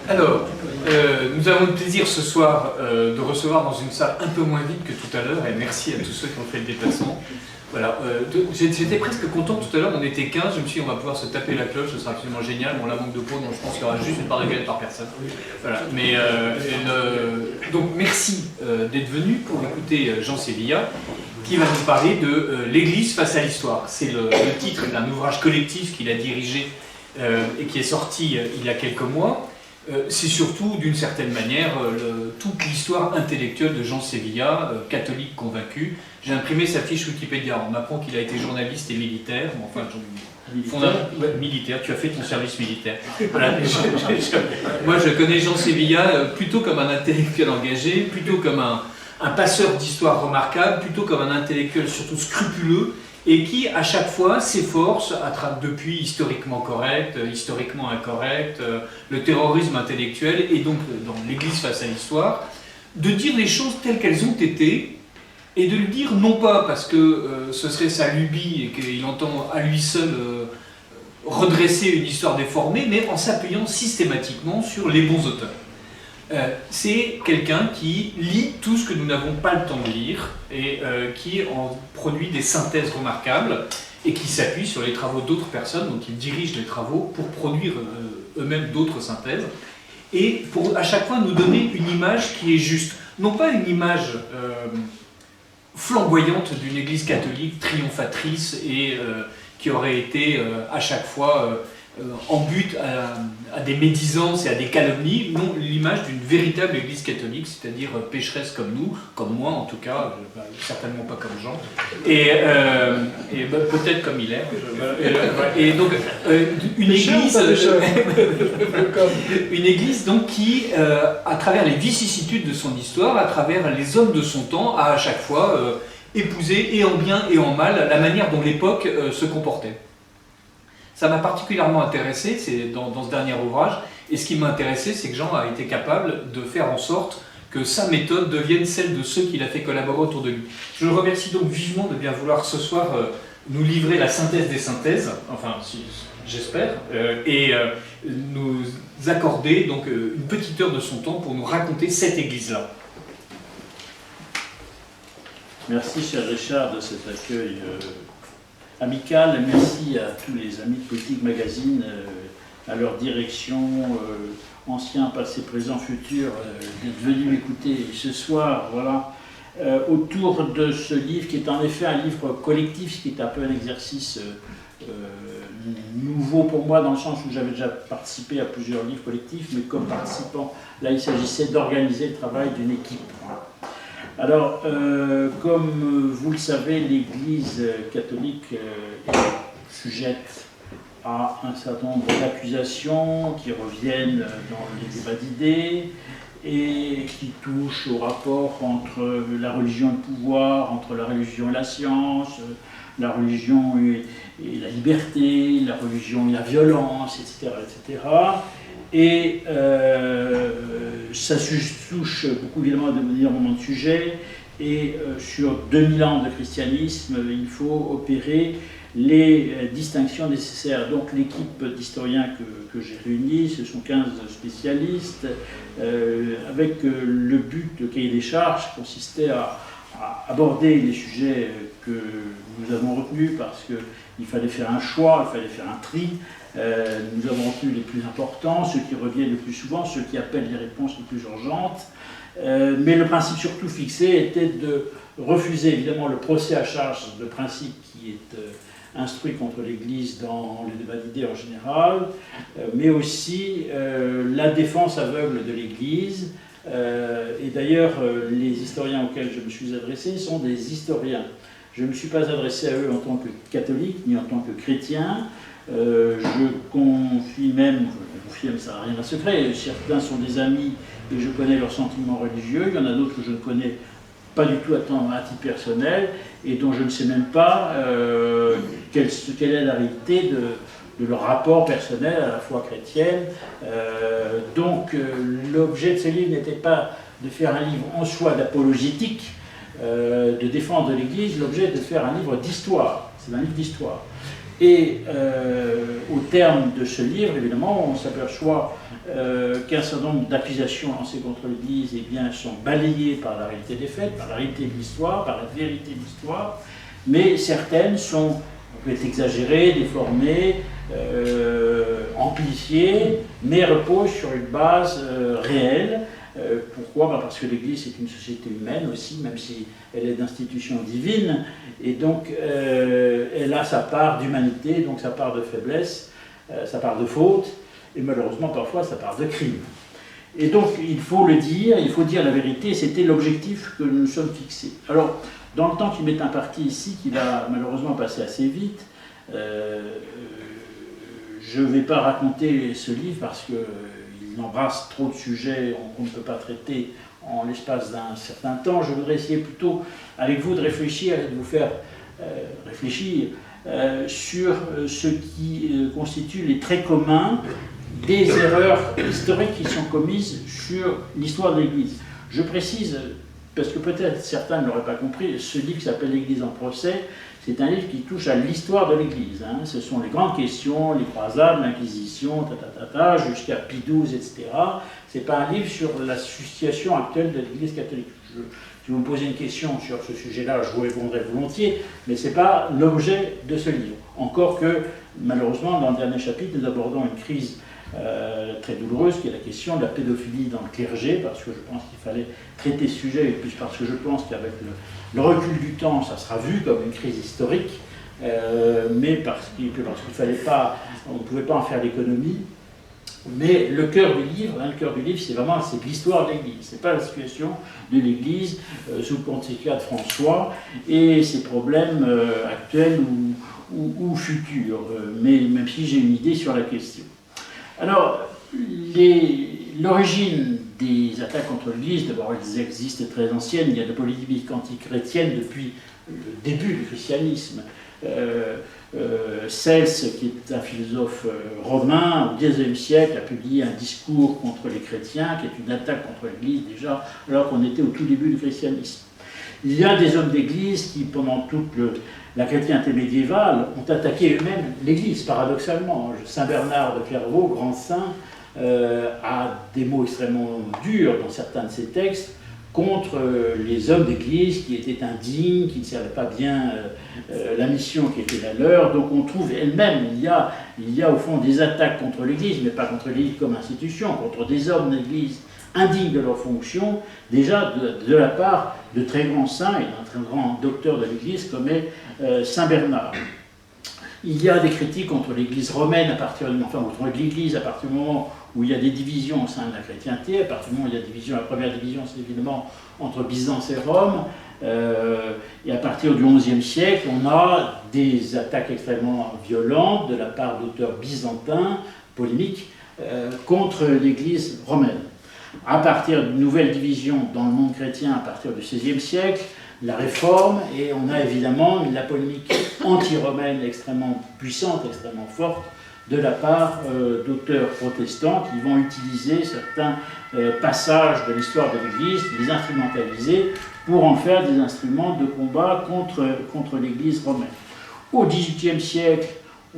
Alors, nous avons le plaisir ce soir de recevoir dans une salle un peu moins vide que tout à l'heure, et merci à tous ceux qui ont fait le déplacement. Voilà, j'étais presque content tout à l'heure, on était 15, je me suis dit on va pouvoir se taper la cloche, ce sera absolument génial, bon la manque de peau, donc je pense qu'il y aura juste une part de galette par personne. Voilà, mais donc merci d'être venu pour écouter Jean Sévilla, qui va nous parler de l'Église face à l'histoire. C'est le titre d'un ouvrage collectif qu'il a dirigé et qui est sorti il y a quelques mois. C'est surtout, d'une certaine manière, toute l'histoire intellectuelle de Jean Sévilla, catholique convaincu. J'ai imprimé sa fiche Wikipédia. On m'apprend qu'il a été journaliste et militaire. Enfin, militaire, tu as fait ton service militaire. Voilà. Moi, je connais Jean Sévilla plutôt comme un intellectuel engagé, plutôt comme un passeur d'histoire remarquable, plutôt comme un intellectuel surtout scrupuleux, et qui, à chaque fois, s'efforce, depuis historiquement correct, historiquement incorrect, le terrorisme intellectuel, et donc dans l'Église face à l'histoire, de dire les choses telles qu'elles ont été, et de le dire non pas parce que ce serait sa lubie et qu'il entend à lui seul redresser une histoire déformée, mais en s'appuyant systématiquement sur les bons auteurs. C'est quelqu'un qui lit tout ce que nous n'avons pas le temps de lire et qui en produit des synthèses remarquables et qui s'appuie sur les travaux d'autres personnes, donc il dirige les travaux pour produire eux-mêmes d'autres synthèses et pour à chaque fois nous donner une image qui est juste. Non pas une image flamboyante d'une église catholique triomphatrice et qui aurait été à chaque fois en but à des médisances et à des calomnies, non, l'image d'une véritable église catholique, c'est-à-dire pécheresse comme nous, comme moi en tout cas, certainement pas comme Jean, et peut-être comme Hilaire. Et donc, une église donc, qui, à travers les vicissitudes de son histoire, à travers les hommes de son temps, a à chaque fois épousé, et en bien et en mal, la manière dont l'époque se comportait. Ça m'a particulièrement intéressé, c'est dans ce dernier ouvrage, et ce qui m'a intéressé, c'est que Jean a été capable de faire en sorte que sa méthode devienne celle de ceux qu'il a fait collaborer autour de lui. Je le remercie donc vivement de bien vouloir ce soir nous livrer la synthèse des synthèses, enfin j'espère, et nous accorder donc une petite heure de son temps pour nous raconter cette église-là. Merci cher Richard de cet accueil amical. Merci à tous les amis de Politique Magazine, à leur direction, anciens, passés, présents, futurs, d'être venus m'écouter ce soir, voilà, autour de ce livre qui est en effet un livre collectif, ce qui est un peu un exercice nouveau pour moi, dans le sens où j'avais déjà participé à plusieurs livres collectifs, mais comme participant, là il s'agissait d'organiser le travail d'une équipe. Voilà. Alors, comme vous le savez, l'Église catholique est sujette à un certain nombre d'accusations qui reviennent dans les débats d'idées et qui touchent au rapport entre la religion et le pouvoir, entre la religion et la science, la religion et la liberté, la religion et la violence, etc. etc. Et ça touche beaucoup évidemment à d'énormément de sujets, et sur 2000 ans de christianisme, il faut opérer les distinctions nécessaires. Donc l'équipe d'historiens que j'ai réunie, ce sont 15 spécialistes, avec le but, le cahier des charges, consistait à aborder les sujets que nous avons retenus, parce qu'il fallait faire un choix, il fallait faire un tri. Nous avons retenu les plus importants, ceux qui reviennent le plus souvent, ceux qui appellent les réponses les plus urgentes. Mais le principe surtout fixé était de refuser évidemment le procès à charge de principe qui est instruit contre l'Église dans les débats d'idées en général, mais aussi la défense aveugle de l'Église. Et d'ailleurs, les historiens auxquels je me suis adressé sont des historiens. Je ne me suis pas adressé à eux en tant que catholique, ni en tant que chrétien. Je confie même, ça n'a rien à secret, certains sont des amis et je connais leurs sentiments religieux, il y en a d'autres que je ne connais pas du tout à titre personnel et dont je ne sais même pas quelle est la réalité de leur rapport personnel à la foi chrétienne. Donc l'objet de ce livre n'était pas de faire un livre en soi d'apologétique, de défendre l'Église, l'objet est de faire un livre d'histoire, c'est un livre d'histoire. Et au terme de ce livre, évidemment, on s'aperçoit qu'un certain nombre d'accusations lancées contre l'Église eh bien, sont balayées par la réalité des faits, par la réalité de l'histoire, par la vérité de l'histoire, mais certaines sont peut-être exagérées, déformées, amplifiées, mais reposent sur une base réelle. Pourquoi? Parce que l'Église est une société humaine aussi, même si elle est d'institution divine, et donc elle a sa part d'humanité, donc sa part de faiblesse, sa part de faute, et malheureusement parfois sa part de crime. Et donc il faut le dire, il faut dire la vérité, c'était l'objectif que nous nous sommes fixés. Alors, dans le temps qui m'est imparti ici, qui va malheureusement passer assez vite, je ne vais pas raconter ce livre parce qu'il embrasse trop de sujets qu'on ne peut pas traiter en l'espace d'un certain temps. Je voudrais essayer plutôt avec vous de réfléchir et de vous faire réfléchir sur ce qui constitue les traits communs des erreurs historiques qui sont commises sur l'histoire de l'Église. Je précise, parce que peut-être certains ne l'auraient pas compris, ce livre qui s'appelle l'Église en procès, c'est un livre qui touche à l'histoire de l'Église. Hein. Ce sont les grandes questions, les croisades, l'Inquisition, jusqu'à Pie XII, etc. Ce n'est pas un livre sur la situation actuelle de l'Église catholique. Si vous me posez une question sur ce sujet-là, je vous répondrai volontiers, mais ce n'est pas l'objet de ce livre. Encore que, malheureusement, dans le dernier chapitre, nous abordons une crise très douloureuse, qui est la question de la pédophilie dans le clergé, parce que je pense qu'il fallait traiter ce sujet, et plus parce que je pense qu'avec le recul du temps, ça sera vu comme une crise historique, mais parce qu'il fallait pas, on ne pouvait pas en faire l'économie. Mais le cœur du livre, c'est vraiment l'histoire de l'Église. C'est pas la situation de l'Église sous le pontificat de François et ses problèmes actuels ou futurs. Mais même si j'ai une idée sur la question. Alors, l'origine des attaques contre l'Église, d'abord elles existent très anciennes, il y a de politiques antichrétiennes depuis le début du christianisme. Cels, qui est un philosophe romain, au XIXe siècle, a publié un discours contre les chrétiens, qui est une attaque contre l'Église déjà, alors qu'on était au tout début du christianisme. Il y a des hommes d'Église qui, pendant toute la chrétienté médiévale, ont attaqué eux-mêmes l'Église, paradoxalement. Saint Bernard de Clairvaux, grand saint, a des mots extrêmement durs dans certains de ses textes contre les hommes d'Église qui étaient indignes, qui ne servaient pas bien la mission qui était la leur. Donc on trouve elle-même, il y a au fond des attaques contre l'Église, mais pas contre l'Église comme institution, contre des hommes d'Église indignes de leur fonction, déjà de la part de très grands saints et d'un très grand docteur de l'Église comme est Saint Bernard. Il y a des critiques contre l'Église romaine contre l'Église à partir du moment où il y a des divisions au sein de la chrétienté. À partir du moment où il y a division, la première division, c'est évidemment entre Byzance et Rome. Et à partir du XIe siècle, on a des attaques extrêmement violentes de la part d'auteurs byzantins, polémiques, contre l'Église romaine. À partir d'une nouvelle division dans le monde chrétien, à partir du XVIe siècle, la Réforme, et on a évidemment la polémique anti-romaine extrêmement puissante, extrêmement forte, de la part d'auteurs protestants qui vont utiliser certains passages de l'histoire de l'Église, les instrumentaliser pour en faire des instruments de combat contre l'Église romaine. Au XVIIIe siècle,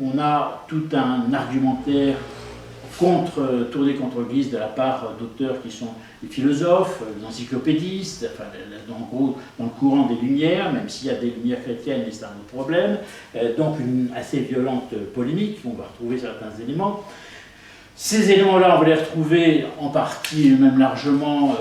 on a tout un argumentaire tourné contre l'Église de la part d'auteurs qui sont des philosophes, des encyclopédistes, enfin, dans le courant des Lumières, même s'il y a des Lumières chrétiennes, mais c'est un autre problème. Donc une assez violente polémique, on va retrouver certains éléments. Ces éléments-là, on va les retrouver en partie, même largement,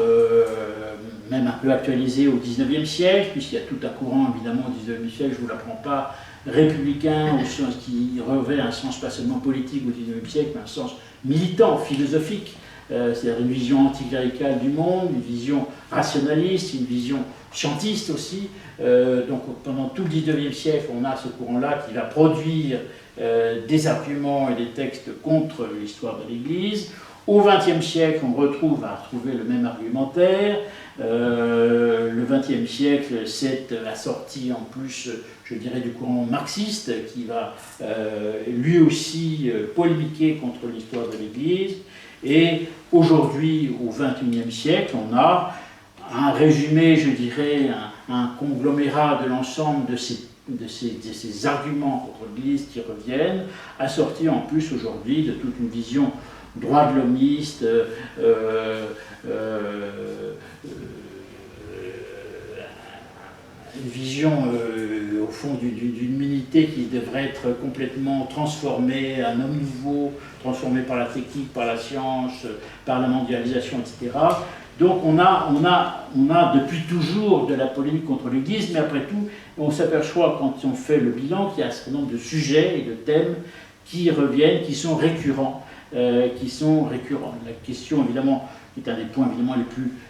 même un peu actualisés au XIXe siècle, puisqu'il y a tout un courant, évidemment, au XIXe siècle, je ne vous l'apprends pas, républicain, au sens qui revêt un sens pas seulement politique au XIXe siècle, mais un sens militant, philosophique, c'est-à-dire une vision anticléricale du monde, une vision rationaliste, une vision chantiste aussi. Donc pendant tout le XIXe siècle, on a ce courant-là qui va produire des arguments et des textes contre l'histoire de l'Église. Au XXe siècle, on va retrouver le même argumentaire. Le XXe siècle s'est assorti en plus, je dirais, du courant marxiste qui va lui aussi polémiquer contre l'histoire de l'Église. Et aujourd'hui, au XXIe siècle, on a un résumé, je dirais, un conglomérat de l'ensemble de ces ces arguments contre l'Église qui reviennent, assortis en plus aujourd'hui de toute une vision droit de l'homiste, une vision au fond d'une humanité qui devrait être complètement transformée, un homme nouveau, transformé par la technique, par la science, par la mondialisation, etc. Donc on a depuis toujours de la polémique contre l'Église, mais après tout, on s'aperçoit quand on fait le bilan qu'il y a un certain nombre de sujets et de thèmes qui reviennent, qui sont récurrents. La question, évidemment, est un des points évidemment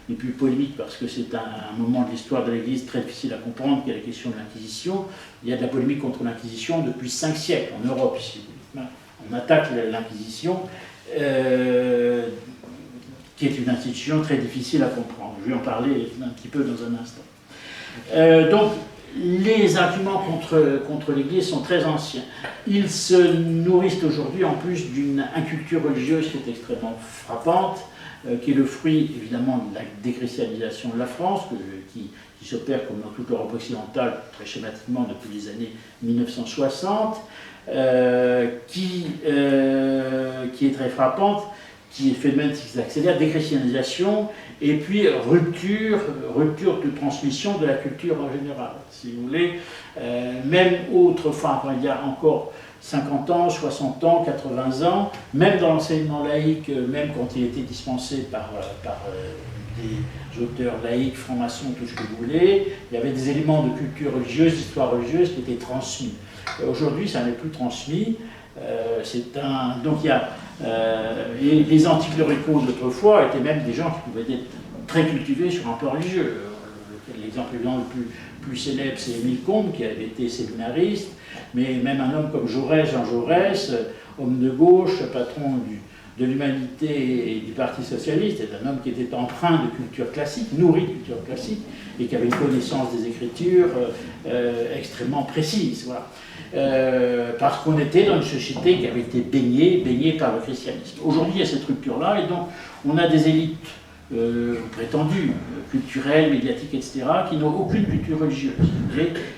les plus polémiques parce que c'est un moment de l'histoire de l'Église très difficile à comprendre, qui est la question de l'Inquisition. Il y a de la polémique contre l'Inquisition depuis 5 siècles en Europe, si vous voulez. On attaque l'Inquisition, qui est une institution très difficile à comprendre. Je vais en parler un petit peu dans un instant. Donc, les arguments contre l'Église sont très anciens. Ils se nourrissent aujourd'hui en plus d'une inculture religieuse qui est extrêmement frappante, qui est le fruit évidemment de la déchristianisation de la France, qui s'opère comme dans toute l'Europe occidentale, très schématiquement depuis les années 1960, qui est très frappante, qui est phénomène qui s'accélère, déchristianisation, et puis rupture de transmission de la culture en général, si vous voulez. Même autrefois, il y a encore 50 ans, 60 ans, 80 ans, même dans l'enseignement laïque, même quand il était dispensé par des auteurs laïcs, francs-maçons, tout ce que vous voulez, il y avait des éléments de culture religieuse, d'histoire religieuse qui étaient transmis. Aujourd'hui, ça n'est plus transmis. Donc il y a et les anticléricaux d'autrefois étaient même des gens qui pouvaient être très cultivés sur un plan religieux. L'exemple le plus célèbre, c'est Émile Combes, qui avait été séminariste, mais même un homme comme Jaurès, Jean Jaurès, homme de gauche, patron de l'Humanité et du Parti socialiste, est un homme qui était empreint de culture classique, nourri de culture classique, et qui avait une connaissance des Écritures extrêmement précise. Voilà. Parce qu'on était dans une société qui avait été baignée par le christianisme. Aujourd'hui, il y a cette rupture-là, et donc on a des élites prétendues, culturelles, médiatiques, etc., qui n'ont aucune culture religieuse,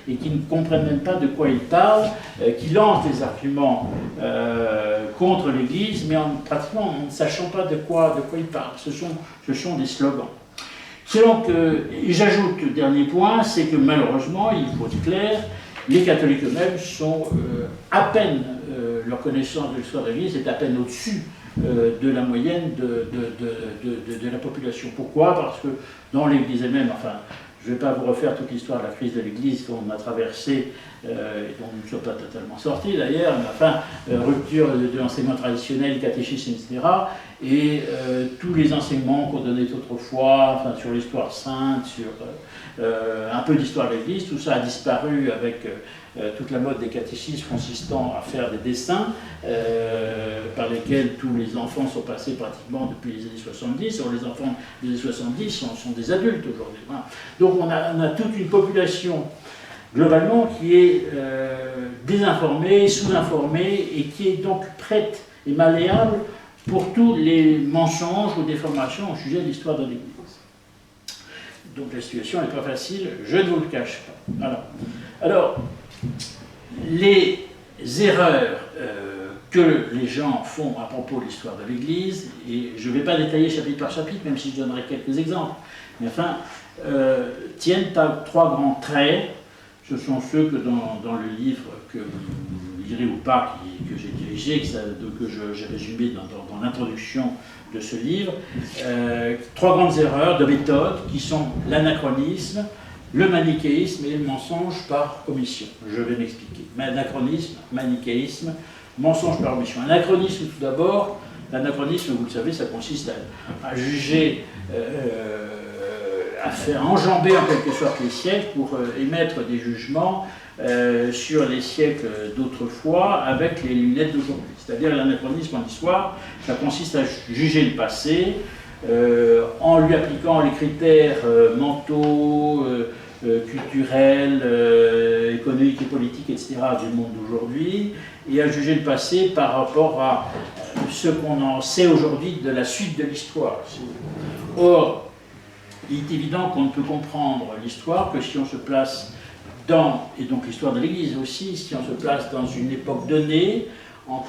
et qui ne comprennent même pas de quoi ils parlent, qui lancent des arguments contre l'Église, mais pratiquement en ne sachant pas de quoi ils parlent. Ce sont des slogans. Et j'ajoute le dernier point, c'est que malheureusement, il faut être clair, les catholiques eux-mêmes sont à peine, leur connaissance de l'histoire de l'Église est à peine au-dessus de la moyenne de la population. Pourquoi? Parce que dans l'Église elle-même, enfin, je ne vais pas vous refaire toute l'histoire de la crise de l'Église qu'on a traversée, et dont nous ne sommes pas totalement sortis d'ailleurs, mais enfin, rupture de l'enseignement traditionnel, catéchisme, etc. Et tous les enseignements qu'on donnait autrefois, enfin, sur l'histoire sainte, sur un peu d'histoire de l'Église, tout ça a disparu avec toute la mode des catéchismes consistant à faire des dessins par lesquels tous les enfants sont passés pratiquement depuis les années 70. Or, les enfants des années 70 sont des adultes aujourd'hui. Voilà. Donc on a toute une population globalement qui est désinformée, sous-informée et qui est donc prête et malléable pour tous les mensonges ou déformations au sujet de l'histoire de l'Église. Donc la situation n'est pas facile, je ne vous le cache pas. Alors les erreurs que les gens font à propos de l'histoire de l'Église, et je ne vais pas détailler chapitre par chapitre, même si je donnerai quelques exemples, mais enfin, tiennent à 3 grands traits. Ce sont ceux que dans le livre que vous lirez ou pas, que j'ai dirigé, que j'ai résumé dans l'introduction de ce livre. 3 grandes erreurs de méthode qui sont l'anachronisme, le manichéisme et le mensonge par omission. Je vais m'expliquer. Anachronisme, manichéisme, mensonge par omission. Anachronisme tout d'abord. L'anachronisme, vous le savez, ça consiste à juger, à faire enjamber en quelque sorte les siècles pour émettre des jugements sur les siècles d'autrefois avec les lunettes d'aujourd'hui. C'est-à-dire l'anachronisme en histoire, ça consiste à juger le passé en lui appliquant les critères mentaux, culturels, économiques et politiques, etc. du monde d'aujourd'hui, et à juger le passé par rapport à ce qu'on en sait aujourd'hui de la suite de l'histoire. Or, il est évident qu'on ne peut comprendre l'histoire que si on se place et donc l'histoire de l'Église aussi, si on se place dans une époque donnée, en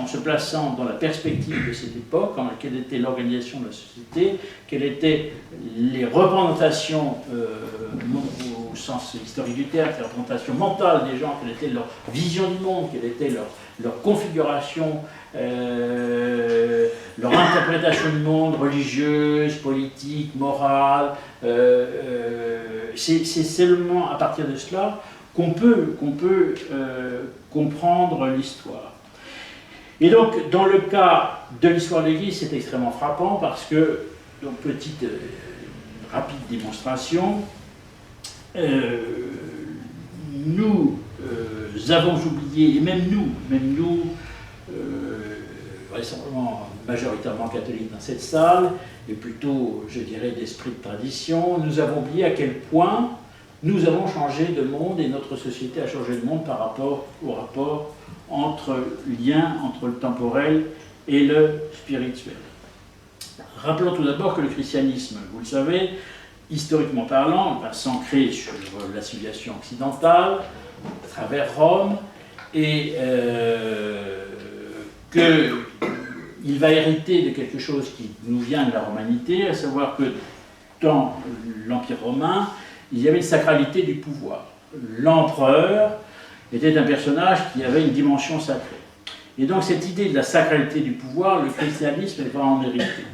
se plaçant dans la perspective de cette époque, quelle était l'organisation de la société, quelles étaient les représentations, au sens historique du terme, les représentations mentales des gens, quelle était leur vision du monde, quelle était leur configuration, leur interprétation du monde, religieuse, politique, morale. C'est seulement à partir de cela qu'on peut comprendre l'histoire. Et donc, dans le cas de l'histoire de l'Église, c'est extrêmement frappant parce que, donc, petite rapide démonstration, nous avons oublié, et même nous, vraisemblablement majoritairement catholiques dans cette salle, et plutôt, je dirais, d'esprit de tradition, nous avons oublié à quel point nous avons changé de monde et notre société a changé de monde par rapport au rapport entre le temporel et le spirituel. Rappelons tout d'abord que le christianisme, vous le savez, historiquement parlant, va s'ancrer sur la civilisation occidentale, à travers Rome, et qu'il va hériter de quelque chose qui nous vient de la romanité, à savoir que dans l'Empire romain, il y avait une sacralité du pouvoir. L'empereur était un personnage qui avait une dimension sacrée. Et donc cette idée de la sacralité du pouvoir, le christianisme va en hériter.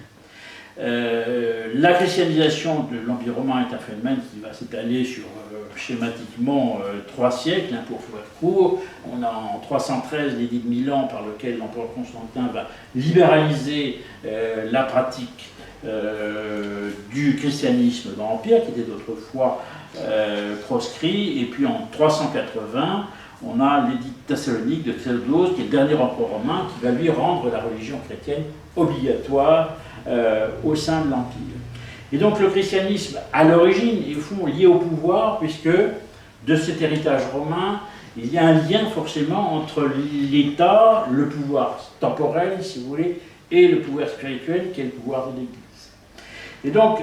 La christianisation de l'Empire romain est un phénomène qui va s'étaler sur schématiquement 3 siècles, pour faire court. On a en 313 l'édit de Milan par lequel l'empereur Constantin va libéraliser la pratique du christianisme dans l'Empire, qui était d'autrefois proscrit, et puis en 380, on a l'édit de Thessalonique de Théodose, qui est le dernier empereur romain, qui va lui rendre la religion chrétienne obligatoire au sein de l'Empire. Et donc le christianisme, à l'origine, est au fond lié au pouvoir, puisque de cet héritage romain, il y a un lien forcément entre l'État, le pouvoir temporel, si vous voulez, et le pouvoir spirituel, qui est le pouvoir de l'Église. Et donc,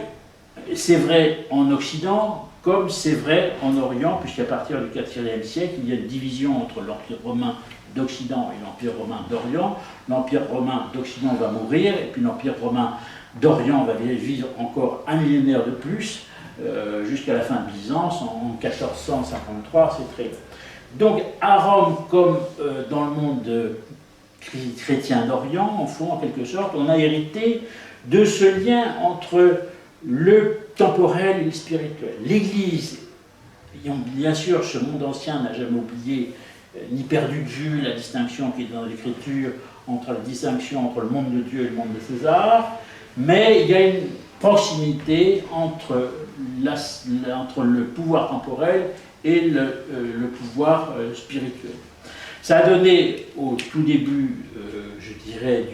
c'est vrai en Occident, comme c'est vrai en Orient, puisqu'à partir du IVe siècle, il y a une division entre l'Empire romain d'Occident et l'Empire romain d'Orient. L'Empire romain d'Occident va mourir, et puis l'Empire romain d'Orient va vivre encore un millénaire de plus, jusqu'à la fin de Byzance, en 1453, c'est très long. Donc, à Rome, comme dans le monde chrétien d'Orient, en fond, en quelque sorte, on a hérité de ce lien entre le temporel et le spirituel. L'Église, bien sûr, ce monde ancien n'a jamais oublié ni perdu de vue la distinction qui est dans l'Écriture entre le monde de Dieu et le monde de César, mais il y a une proximité entre le pouvoir temporel et le pouvoir spirituel. Ça a donné au tout début, je dirais,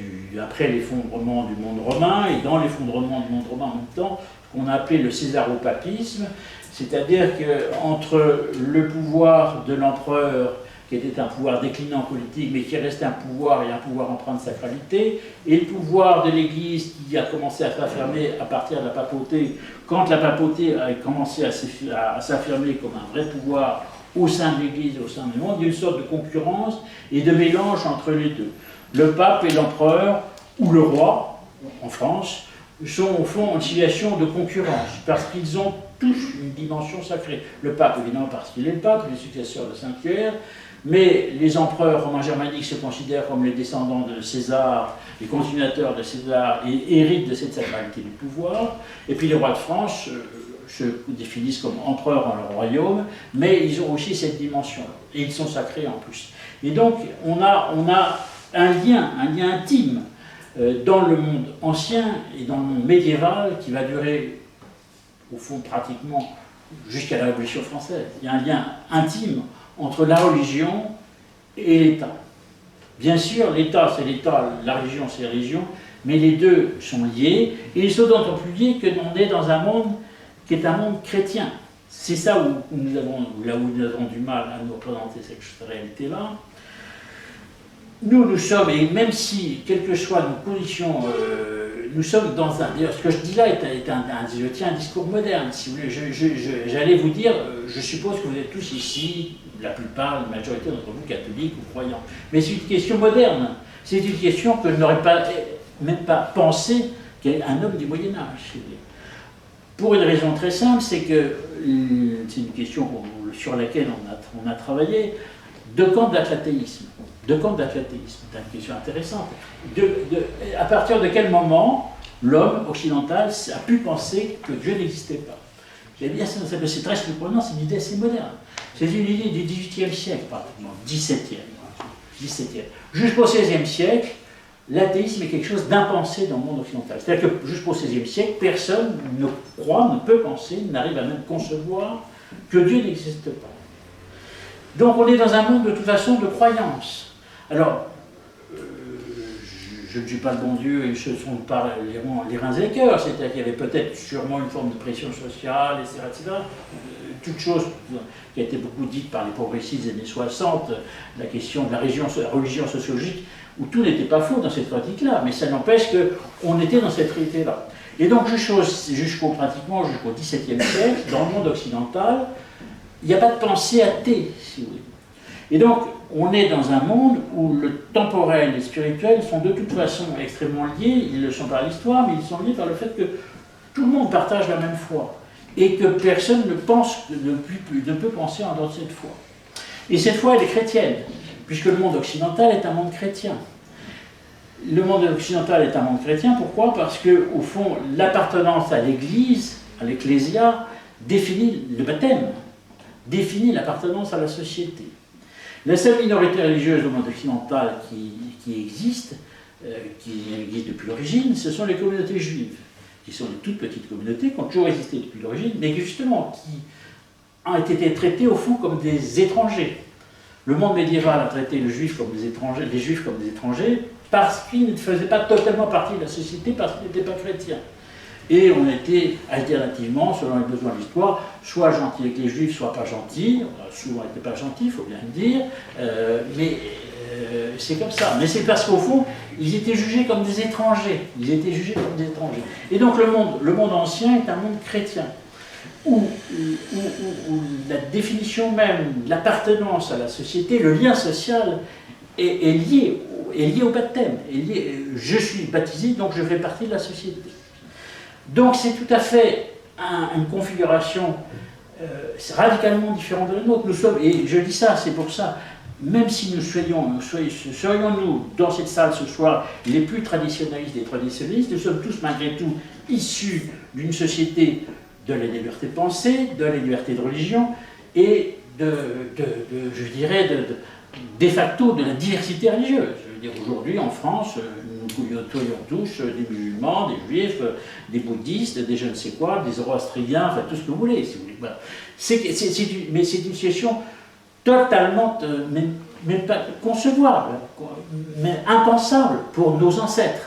après l'effondrement du monde romain, et dans l'effondrement du monde romain en même temps, ce qu'on a appelé le césaropapisme, c'est-à-dire qu'entre le pouvoir de l'empereur, qui était un pouvoir déclinant politique, mais qui restait un pouvoir et un pouvoir empreint de sacralité, et le pouvoir de l'Église qui a commencé à s'affirmer à partir de la papauté, quand la papauté a commencé à s'affirmer comme un vrai pouvoir au sein de l'Église et au sein du monde, il y a une sorte de concurrence et de mélange entre les deux. Le pape et l'empereur, ou le roi, en France, sont au fond en situation de concurrence, parce qu'ils ont tous une dimension sacrée. Le pape, évidemment, parce qu'il est le pape, le successeur de Saint-Pierre, mais les empereurs romains germaniques se considèrent comme les descendants de César, les continuateurs de César, et héritent de cette sacralité du pouvoir. Et puis les rois de France se définissent comme empereurs dans leur royaume, mais ils ont aussi cette dimension-là, et ils sont sacrés en plus. Et donc on a un lien intime dans le monde ancien et dans le monde médiéval qui va durer, au fond, pratiquement jusqu'à la Révolution française. Il y a un lien intime entre la religion et l'État. Bien sûr, l'État c'est l'État, la religion c'est la religion, mais les deux sont liés, et ils sont d'autant plus liés que l'on est dans un monde qui est un monde chrétien. C'est ça où nous avons du mal à nous représenter cette réalité-là. Nous sommes, et même si, quelles que soient nos positions nous sommes dans un... D'ailleurs, ce que je dis là je tiens un discours moderne, si vous voulez. J'allais vous dire, je suppose que vous êtes tous ici, la plupart, la majorité d'entre vous, catholiques ou croyants. Mais c'est une question moderne. C'est une question que je n'aurais même pas pensé qu'un homme du Moyen-Âge. Pour une raison très simple, c'est que c'est une question sur laquelle on a travaillé. Deux camps de l'athéisme. C'est une question intéressante. À partir de quel moment l'homme occidental a pu penser que Dieu n'existait pas? J'allais dire, c'est très surprenant, c'est une idée assez moderne. C'est une idée du XVIIIe siècle, pratiquement, XVIIe. Jusqu'au XVIe siècle, l'athéisme est quelque chose d'impensé dans le monde occidental. C'est-à-dire que jusqu'au XVIe siècle, personne ne croit, ne peut penser, n'arrive à même concevoir que Dieu n'existe pas. Donc on est dans un monde de toute façon de croyance. Alors, je ne suis pas le bon Dieu et ce ne sont pas les reins et les cœurs, c'est-à-dire qu'il y avait peut-être sûrement une forme de pression sociale, etc. Toute chose qui a été beaucoup dite par les progressistes des années 60, la question de la religion sociologique, où tout n'était pas faux dans cette pratique-là, mais ça n'empêche qu'on était dans cette réalité-là. Et donc pratiquement jusqu'au XVIIe siècle, dans le monde occidental, il n'y a pas de pensée athée, si vous voulez. Et donc, on est dans un monde où le temporel et le spirituel sont de toute façon extrêmement liés. Ils le sont par l'histoire, mais ils sont liés par le fait que tout le monde partage la même foi et que personne ne peut penser en dehors de cette foi. Et cette foi, elle est chrétienne, puisque le monde occidental est un monde chrétien. Le monde occidental est un monde chrétien, pourquoi? Parce que, au fond, l'appartenance à l'Église, à l'Ecclésia, définit le baptême, définit l'appartenance à la société. La seule minorité religieuse au monde occidental qui existe depuis l'origine, ce sont les communautés juives, qui sont des toutes petites communautés, qui ont toujours existé depuis l'origine, mais qui justement ont été traitées au fond comme des étrangers. Le monde médiéval a traité les juifs comme des étrangers, parce qu'ils ne faisaient pas totalement partie de la société, parce qu'ils n'étaient pas chrétiens. Et on était alternativement, selon les besoins de l'histoire, soit gentils avec les juifs, soit pas gentils. Souvent, on n'était pas gentils, il faut bien le dire. Mais c'est comme ça. Mais c'est parce qu'au fond, ils étaient jugés comme des étrangers. Et donc le monde ancien est un monde chrétien, où la définition même de l'appartenance à la société, le lien social, est lié au baptême. Je suis baptisé, donc je fais partie de la société. Donc c'est tout à fait une configuration radicalement différente de la nôtre. Nous sommes, et je dis ça, c'est pour ça, même si serions-nous dans cette salle ce soir les plus traditionnalistes des traditionnalistes, nous sommes tous malgré tout issus d'une société de la liberté de pensée, de la liberté de religion et je dirais, de facto de la diversité religieuse. Je veux dire, aujourd'hui en France, nous côtoyons tous des musulmans, des juifs, des bouddhistes, des je ne sais quoi, des zoroastriens, enfin tout ce que vous voulez, si vous voulez. Voilà. Mais c'est une situation totalement, même pas concevable, mais impensable pour nos ancêtres.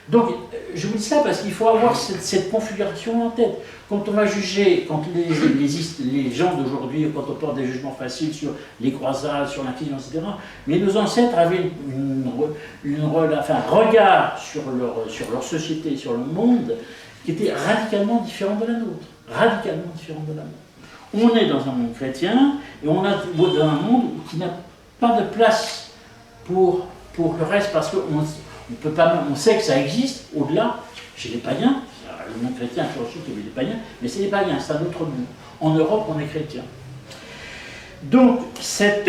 Donc, je vous dis ça parce qu'il faut avoir cette configuration en tête. Quand on va juger, quand les gens d'aujourd'hui, quand on porte des jugements faciles sur les croisades, sur l'Inquisition, etc., mais nos ancêtres avaient un regard sur leur société, sur le monde, qui était radicalement différent de la nôtre. Radicalement différent de la nôtre. On est dans un monde chrétien, et on est dans un monde qui n'a pas de place pour le reste, parce qu'on sait que ça existe au-delà, chez les païens. Le monde chrétien, je suis qu'il y avait des païens, mais c'est les païens, c'est un autre monde. En Europe, on est chrétien. Donc, cette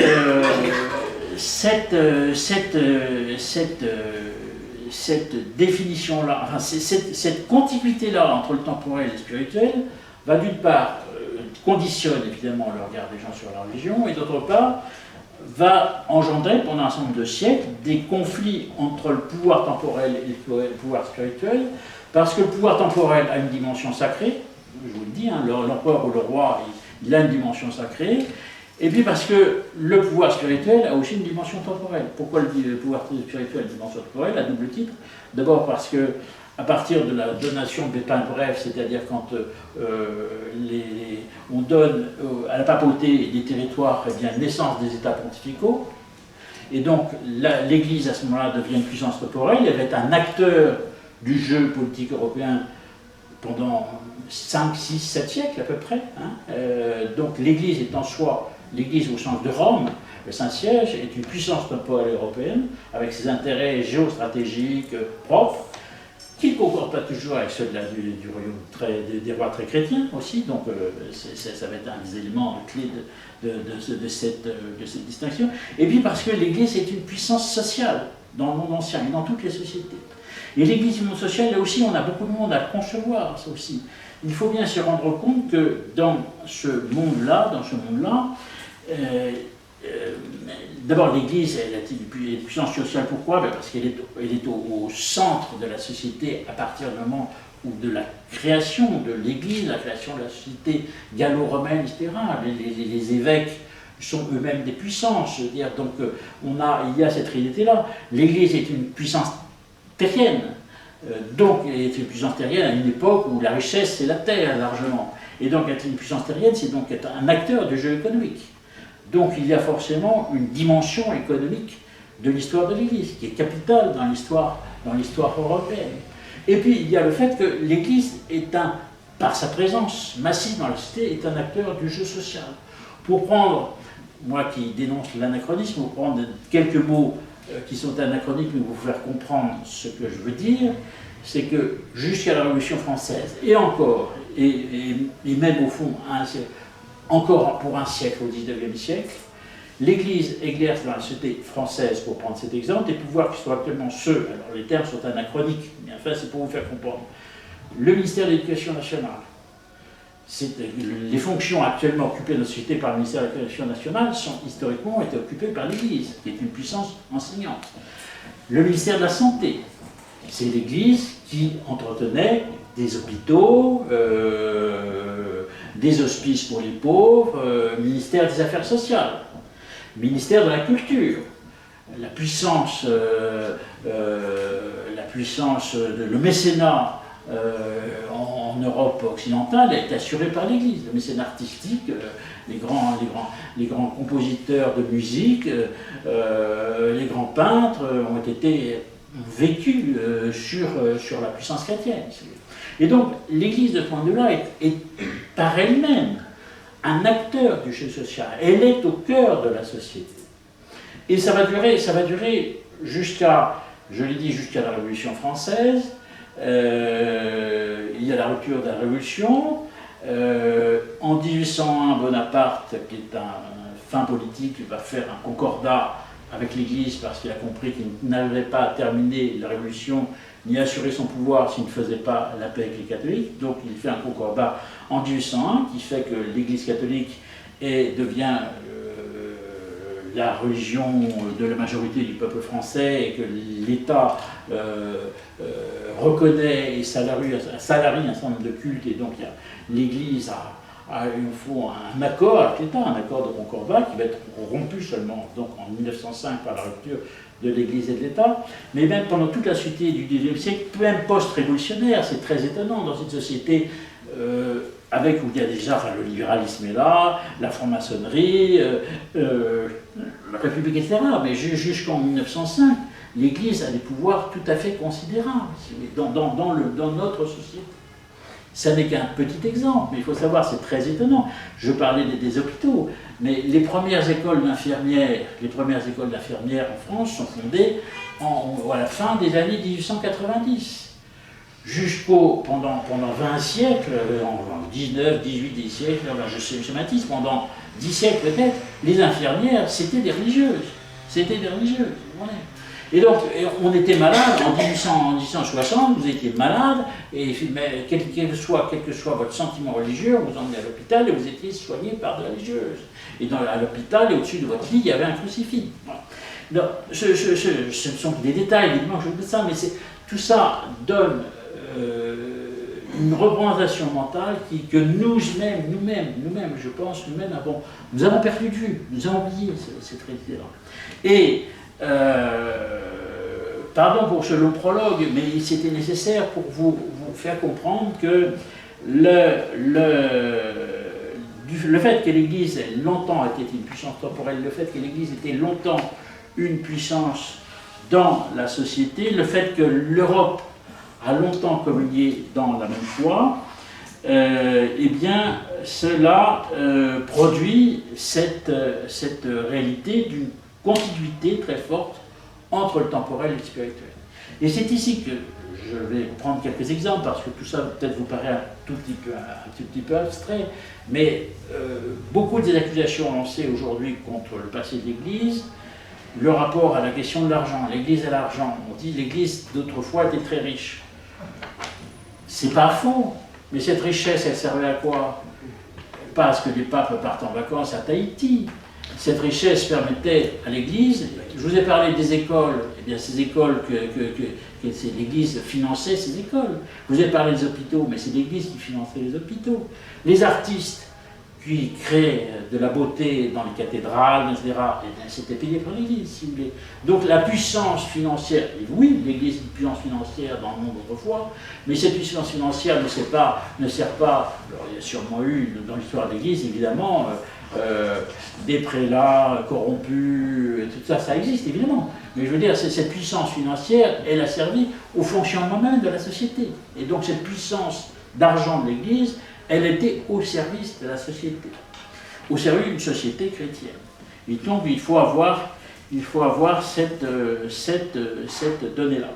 définition-là, enfin, cette contiguïté-là entre le temporel et le spirituel, va d'une part conditionne évidemment le regard des gens sur la religion, et d'autre part, va engendrer pendant un certain nombre de siècles des conflits entre le pouvoir temporel et le pouvoir spirituel, parce que le pouvoir temporel a une dimension sacrée, je vous le dis, hein, l'empereur ou le roi, il a une dimension sacrée, et puis parce que le pouvoir spirituel a aussi une dimension temporelle. Pourquoi le pouvoir spirituel a une dimension temporelle, à double titre? D'abord parce que, à partir de la donation de Pépin Bref, c'est-à-dire quand on donne à la papauté des territoires, eh bien, naissance des États pontificaux, et donc l'Église à ce moment-là devient une puissance temporelle, elle va être un acteur du jeu politique européen pendant 5, 6, 7 siècles à peu près. Hein. Donc l'Église est en soi, l'Église au sens de Rome, le Saint-Siège, est une puissance temporelle européenne, avec ses intérêts géostratégiques propres, qui ne concordent pas toujours avec ceux du royaume des rois très chrétiens aussi, donc ça va être un des éléments clés de cette distinction. Et puis parce que l'Église est une puissance sociale dans le monde ancien et dans toutes les sociétés. Et l'Église du monde social, là aussi, on a beaucoup de monde à le concevoir, ça aussi. Il faut bien se rendre compte que dans ce monde-là, d'abord l'Église est une puissance sociale. Pourquoi? Parce qu'elle est au centre de la société à partir du moment où de la création de l'Église, la création de la société gallo-romaine, etc. Les évêques sont eux-mêmes des puissances. Je veux dire, donc il y a cette réalité-là. L'Église est une puissance terrienne. Donc, elle est une puissance terrienne à une époque où la richesse, c'est la terre, largement. Et donc, être une puissance terrienne, c'est donc être un acteur du jeu économique. Donc, il y a forcément une dimension économique de l'histoire de l'Église, qui est capitale dans l'histoire européenne. Et puis, il y a le fait que l'Église par sa présence massive dans la société, est un acteur du jeu social. Pour prendre, moi qui dénonce l'anachronisme, pour prendre quelques mots qui sont anachroniques, mais vous faire comprendre ce que je veux dire, c'est que jusqu'à la Révolution française, et encore, et même au fond, encore pour un siècle, au XIXe siècle, l'Église exerce dans la société française, pour prendre cet exemple, des pouvoirs qui sont actuellement ceux, alors les termes sont anachroniques, mais enfin c'est pour vous faire comprendre, le ministère de l'Éducation nationale. Les fonctions actuellement occupées dans la société par le ministère de l'Éducation nationale sont historiquement été occupées par l'Église, qui est une puissance enseignante. Le ministère de la Santé, c'est l'Église qui entretenait des hôpitaux, des hospices pour les pauvres, ministère des Affaires sociales, ministère de la Culture. La puissance, le mécénat en Europe occidentale est assuré par l'Église. Le mécénat artistique, les grands compositeurs de musique, les grands peintres ont été vécus sur la puissance chrétienne. Et donc l'Église de ce point de vue-là est par elle-même un acteur du jeu social. Elle est au cœur de la société. Et ça va durer jusqu'à, je l'ai dit, jusqu'à la Révolution française. Il y a la rupture de la Révolution. En 1801, Bonaparte, qui est un fin politique, va faire un concordat avec l'Église parce qu'il a compris qu'il n'arriverait pas à terminer la Révolution ni assurer son pouvoir s'il ne faisait pas la paix avec les catholiques. Donc il fait un concordat en 1801 qui fait que l'Église catholique devient la religion de la majorité du peuple français et que l'État reconnaît et salarie un certain nombre de cultes, et donc l'Église a un accord avec l'État, un accord de concordat qui va être rompu seulement donc en 1905 par la rupture de l'Église et de l'État, mais même pendant toute la suite du XIXe siècle, même post-révolutionnaire, c'est très étonnant dans une société où il y a déjà, le libéralisme est là, la franc-maçonnerie, la République, etc. Mais jusqu'en 1905, l'Église a des pouvoirs tout à fait considérables dans notre société. Ça n'est qu'un petit exemple, mais il faut savoir, c'est très étonnant. Je parlais des hôpitaux, mais les premières écoles d'infirmières en France sont fondées à la fin des années 1890. Pendant 20 siècles, en 19, 18, 10 siècles, je schématise, pendant 10 siècles peut-être, les infirmières, c'était des religieuses. Ouais. Et donc, on était malade en 1860, vous étiez malade, et quel que soit votre sentiment religieux, on vous emmenait à l'hôpital et vous étiez soigné par des religieuses. Et à l'hôpital, et au-dessus de votre lit, il y avait un crucifix. Voilà. Donc, ce sont des détails, évidemment, je dis ça, mais tout ça donne une représentation mentale que nous-mêmes, je pense, nous avons perdu de vue, nous avons oublié cette réalité-là. Et, pardon pour ce long prologue, mais c'était nécessaire pour vous faire comprendre que le fait que l'Église ait longtemps été une puissance temporelle, le fait que l'Église était longtemps une puissance dans la société, le fait que l'Europe a longtemps communié dans la même foi, eh bien, cela produit cette réalité d'une contiguïté très forte entre le temporel et le spirituel. Et c'est ici que je vais prendre quelques exemples, parce que tout ça peut-être vous paraît un tout petit peu abstrait, mais beaucoup des accusations lancées aujourd'hui contre le passé de l'Église, le rapport à la question de l'argent, l'Église et l'argent, on dit l'Église d'autrefois était très riche. C'est pas faux, mais cette richesse, elle servait à quoi? Pas à ce que les papes partent en vacances à Tahiti. Cette richesse permettait à l'Église, je vous ai parlé des écoles, eh bien ces écoles que c'est l'Église finançait ces écoles. Je vous ai parlé des hôpitaux, mais c'est l'Église qui finançait les hôpitaux. Les artistes qui créaient de la beauté dans les cathédrales, etc., eh c'était payé par l'Église, si vous voulez. Donc la puissance financière, et oui, l'Église est une puissance financière dans le monde autrefois, mais cette puissance financière ne sert pas, alors il y a sûrement eu dans l'histoire de l'Église, évidemment, des prélats corrompus, et tout ça, ça existe évidemment. Mais je veux dire, cette puissance financière, elle a servi au fonctionnement même de la société. Et donc cette puissance d'argent de l'Église, elle était au service de la société, au service d'une société chrétienne. Et donc il faut avoir cette donnée-là.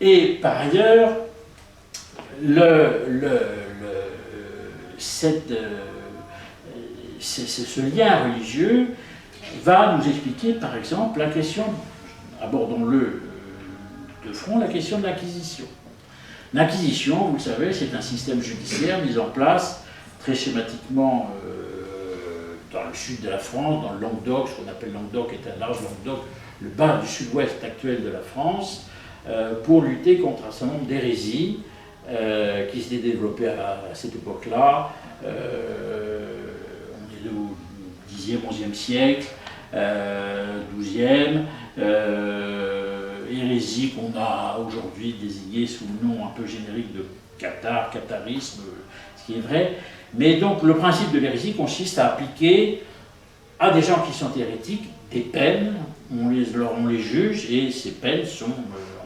Et par ailleurs, ce lien religieux va nous expliquer, par exemple, la question, abordons-le de front, la question de l'Inquisition. L'Inquisition, vous le savez, c'est un système judiciaire mis en place très schématiquement dans le sud de la France, dans le Languedoc, ce qu'on appelle Languedoc est un large Languedoc, le bas du sud-ouest actuel de la France, pour lutter contre un certain nombre d'hérésies qui s'étaient développées à cette époque-là. On est au Xe, XIe siècle, XIIe, hérésie qu'on a aujourd'hui désignée sous le nom un peu générique de catharisme, ce qui est vrai. Mais donc le principe de l'hérésie consiste à appliquer à des gens qui sont hérétiques des peines, on les juge et ces peines sont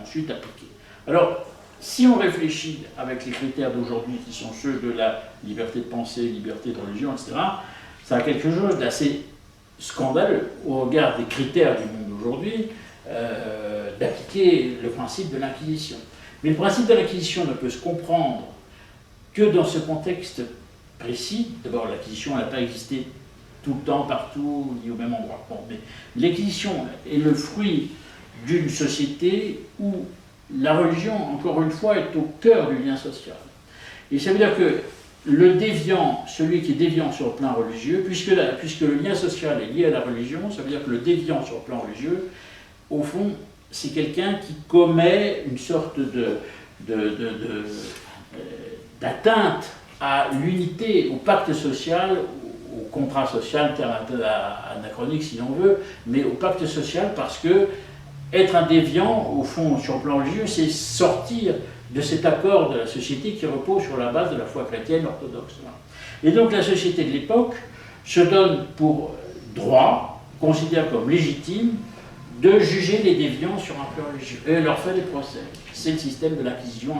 ensuite appliquées. Alors, si on réfléchit avec les critères d'aujourd'hui qui sont ceux de la liberté de pensée, liberté de religion, etc., ça a quelque chose d'assez scandaleux au regard des critères du monde d'aujourd'hui d'appliquer le principe de l'Inquisition. Mais le principe de l'Inquisition ne peut se comprendre que dans ce contexte précis. D'abord, l'Inquisition n'a pas existé tout le temps, partout, ni au même endroit. Bon, mais l'Inquisition est le fruit d'une société où la religion, encore une fois, est au cœur du lien social. Et ça veut dire que le déviant, celui qui est déviant sur le plan religieux, puisque le lien social est lié à la religion, ça veut dire que le déviant sur le plan religieux, au fond, c'est quelqu'un qui commet une sorte d'atteinte à l'unité, au pacte social, au contrat social, terme un peu anachronique si l'on veut, mais au pacte social parce que être un déviant, au fond, sur le plan religieux, c'est sortir de cet accord de la société qui repose sur la base de la foi chrétienne orthodoxe. Et donc la société de l'époque se donne pour droit, considère comme légitime, de juger les déviants sur un plan religieux. Et elle leur fait des procès. C'est le système de l'inquisition,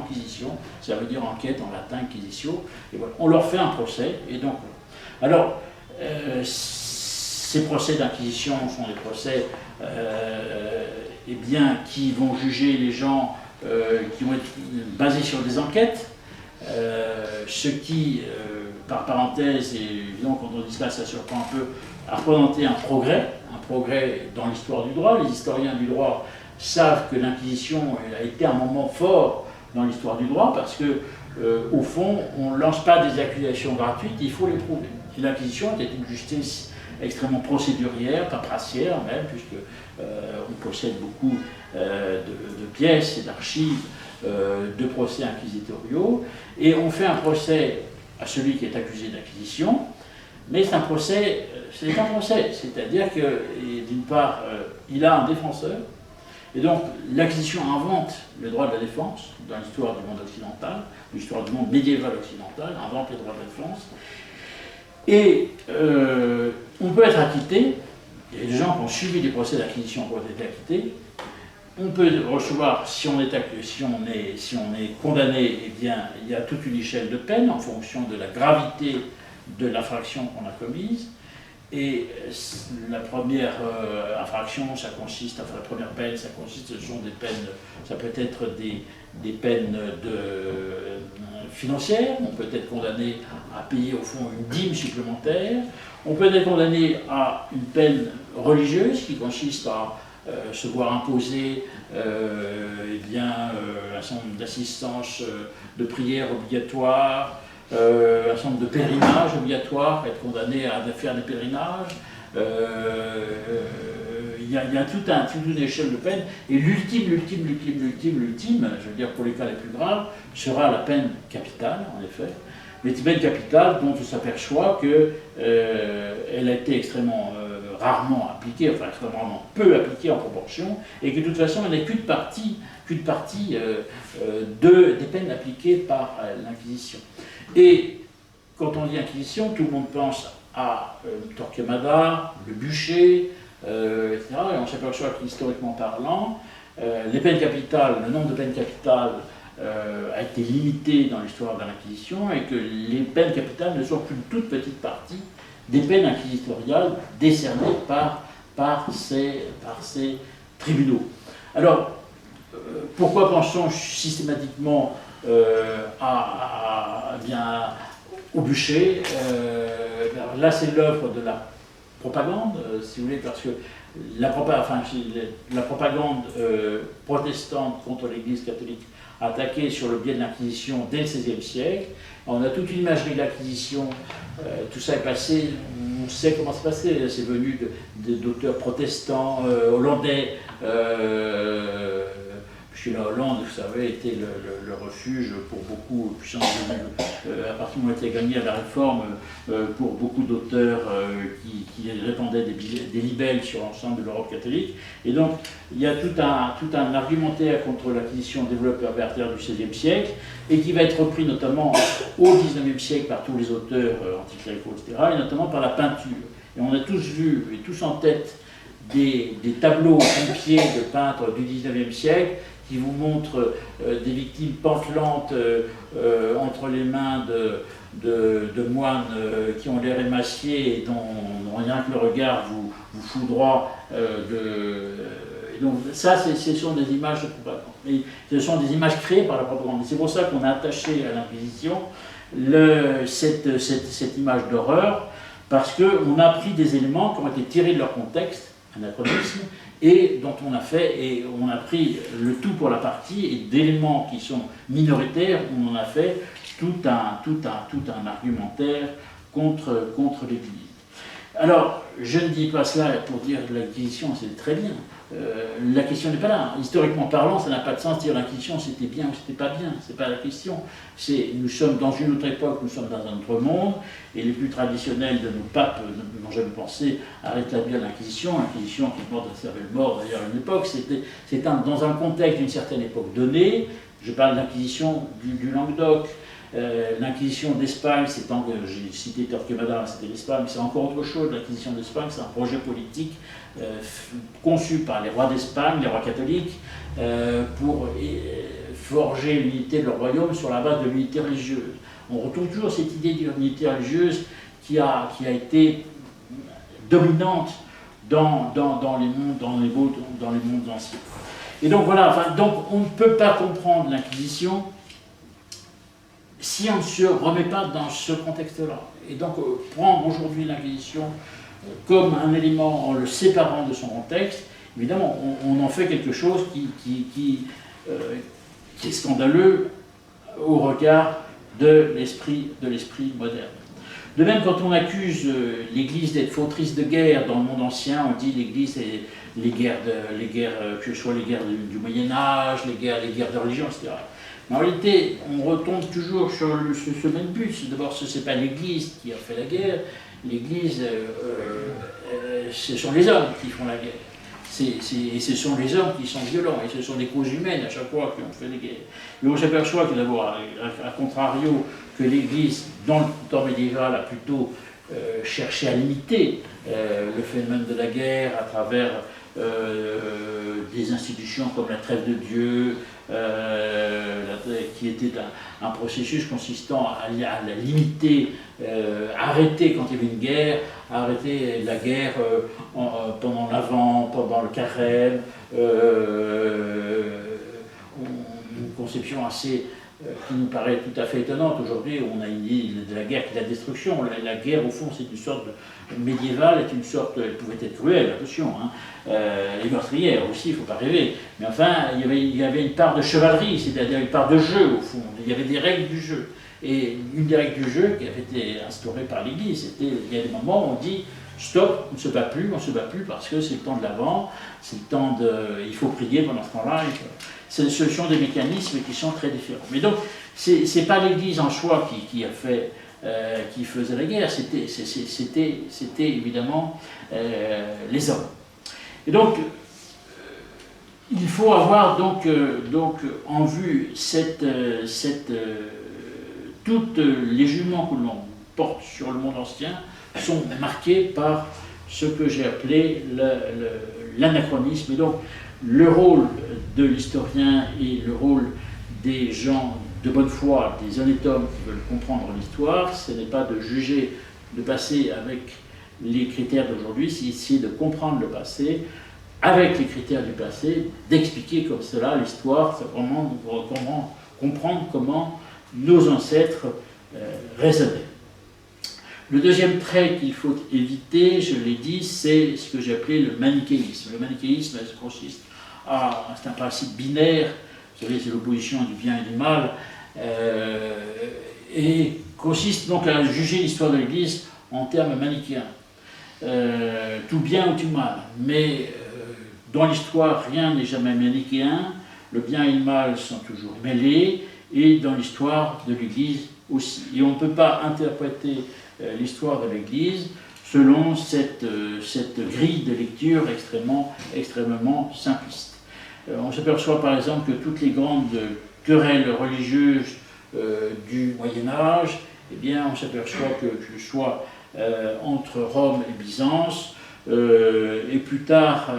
ça veut dire enquête en latin, inquisitio. Et voilà. On leur fait un procès, et donc... Alors, ces procès d'inquisition sont des procès eh bien, qui vont juger les gens qui vont être basés sur des enquêtes, ce qui, par parenthèse, et évidemment quand on dit cela, ça surprend un peu, a représenté un progrès dans l'histoire du droit. Les historiens du droit savent que l'Inquisition a été un moment fort dans l'histoire du droit parce que, au fond, on ne lance pas des accusations gratuites, il faut les prouver. Et l'Inquisition était une justice extrêmement procédurière, paprassière même, puisque on possède beaucoup de pièces et d'archives de procès inquisitoriaux, et on fait un procès à celui qui est accusé d'inquisition, mais c'est un procès, c'est-à-dire que, d'une part, il a un défenseur, et donc l'Inquisition invente le droit de la défense dans l'histoire du monde occidental, l'histoire du monde médiéval occidental, invente les droits de la défense, et on peut être acquitté. Il y a des gens qui ont suivi des procès d'acquisition qui ont été acquittés, On peut recevoir, si on est condamné, eh bien, il y a toute une échelle de peine en fonction de la gravité de l'infraction qu'on a commise. Et la première infraction, ça consiste, enfin la première peine, ça consiste, ce sont des peines, ça peut être des peines financières, on peut être condamné à payer au fond une dîme supplémentaire, on peut être condamné à une peine religieuse qui consiste à se voir imposer eh bien, un certain nombre d'assistances de prière obligatoire, un certain nombre de pèlerinages obligatoires, être condamné à faire des pèlerinages. Il y a toute une échelle de peine, et l'ultime, je veux dire pour les cas les plus graves, sera la peine capitale, en effet. Mais une peine capitale dont on s'aperçoit qu'elle a été extrêmement rarement appliquée, enfin extrêmement peu appliquée en proportion, et que de toute façon elle n'est qu'une partie des peines appliquées par l'Inquisition. Et quand on dit Inquisition, tout le monde pense à Torquemada, le bûcher, etc. Et on s'aperçoit qu'historiquement parlant, les peines capitales, le nombre de peines capitales a été limité dans l'histoire de l'Inquisition et que les peines capitales ne sont qu'une toute petite partie des peines inquisitoriales décernées par ces tribunaux. Alors, pourquoi pensons systématiquement au bûcher? Là, c'est l'œuvre de la propagande, si vous voulez, parce que la propagande protestante contre l'Église catholique attaquée sur le biais de l'Inquisition dès le XVIe siècle. On a toute une imagerie de l'Inquisition, tout ça est passé, on sait comment c'est passé, c'est venu d'auteurs protestants, hollandais, puisque la Hollande, vous savez, était le refuge pour beaucoup, à partir du moment où elle était gagnée à la Réforme, pour beaucoup d'auteurs qui répandaient des libelles sur l'ensemble de l'Europe catholique. Et donc, il y a tout un argumentaire contre l'Inquisition développé à partir du XVIe siècle, et qui va être repris notamment au XIXe siècle par tous les auteurs anticléricaux, etc., et notamment par la peinture. Et on a tous vu, et tous en tête, des tableaux pompiers de peintres du XIXe siècle, qui vous montre des victimes pantelantes entre les mains de moines qui ont l'air émaciés et dont rien que le regard vous foudroie. Et donc ça, ce sont des images de propagande. Et ce sont des images créées par la propagande. C'est pour ça qu'on a attaché à l'Inquisition cette image d'horreur, parce qu'on a pris des éléments qui ont été tirés de leur contexte, anachronisme, et dont on a pris le tout pour la partie, et d'éléments qui sont minoritaires, on en a fait tout un argumentaire contre l'Église. Alors, je ne dis pas cela pour dire que l'Inquisition c'est très bien. La question n'est pas là. Historiquement parlant, ça n'a pas de sens de dire l'Inquisition c'était bien ou c'était pas bien. C'est pas la question. Nous sommes dans une autre époque, nous sommes dans un autre monde, et les plus traditionnels de nos papes n'ont jamais pensé à rétablir l'Inquisition. L'Inquisition qui porte à cervelle mort d'ailleurs à une époque, c'est dans un contexte d'une certaine époque donnée. Je parle de l'Inquisition du Languedoc. L'Inquisition d'Espagne, j'ai cité Torquemada, c'était l'Espagne, mais c'est encore autre chose. L'Inquisition d'Espagne, c'est un projet politique conçu par les rois d'Espagne, les rois catholiques, pour forger l'unité de leur royaume sur la base de l'unité religieuse. On retrouve toujours cette idée d'unité religieuse qui a été dominante dans les mondes anciens. Et donc voilà, donc on ne peut pas comprendre l'Inquisition si on ne se remet pas dans ce contexte-là. Et donc, prendre aujourd'hui l'Inquisition comme un élément en le séparant de son contexte, évidemment, on en fait quelque chose qui est scandaleux au regard de l'esprit moderne. De même, quand on accuse l'Église d'être fautrice de guerre dans le monde ancien, on dit l'Église est les guerres, que ce soit les guerres du Moyen-Âge, les guerres de religion, etc. Mais en réalité, on retombe toujours sur ce même but. D'abord, ce n'est pas l'Église qui a fait la guerre. L'Église, ce sont les hommes qui font la guerre. Et ce sont les hommes qui sont violents. Et ce sont des causes humaines à chaque fois qui ont fait des guerres. Mais on s'aperçoit que d'abord, à contrario, que l'Église, dans le temps médiéval, a plutôt cherché à limiter le phénomène de la guerre à travers des institutions comme la trêve de Dieu, qui était un processus consistant à la limiter, arrêter quand il y avait une guerre, arrêter la guerre pendant l'Avent, pendant le Carême, une conception assez qui nous paraît tout à fait étonnante. Aujourd'hui, on a une idée de la guerre qui est la destruction. La guerre, au fond, c'est une sorte médiévale, est une sorte, elle pouvait être cruelle, attention, hein, et meurtrière aussi, il ne faut pas rêver. Mais enfin, il y avait une part de chevalerie, c'est-à-dire une part de jeu, au fond. Il y avait des règles du jeu. Et une des règles du jeu qui avait été instaurée par l'Église, c'était, il y a des moments où on dit, stop, on ne se bat plus parce que c'est le temps de l'Avent, c'est le temps de... il faut prier pendant ce temps-là. Ce sont des mécanismes qui sont très différents. Mais donc, ce n'est pas l'Église en soi qui a fait, qui faisait la guerre, c'était évidemment les hommes. Et donc, il faut avoir donc en vue toutes les jugements que l'on porte sur le monde ancien sont marqués par ce que j'ai appelé l'anachronisme. Et donc, le rôle de l'historien et le rôle des gens de bonne foi, des honnêtes hommes qui veulent comprendre l'histoire, ce n'est pas de juger le passé avec les critères d'aujourd'hui, c'est essayer de comprendre le passé avec les critères du passé, d'expliquer comme cela l'histoire, c'est vraiment comprendre comment nos ancêtres raisonnaient. Le deuxième trait qu'il faut éviter, je l'ai dit, c'est ce que j'ai appelé le manichéisme. Le manichéisme consiste c'est un principe binaire, vous savez, c'est l'opposition du bien et du mal, et consiste donc à juger l'histoire de l'Église en termes manichéens. Tout bien ou tout mal. Mais dans l'histoire, rien n'est jamais manichéen, le bien et le mal sont toujours mêlés, et dans l'histoire de l'Église aussi. Et on ne peut pas interpréter l'histoire de l'Église selon cette grille de lecture extrêmement simpliste. On s'aperçoit par exemple que toutes les grandes querelles religieuses du Moyen-Âge, eh bien, on s'aperçoit que ce soit entre Rome et Byzance, et plus tard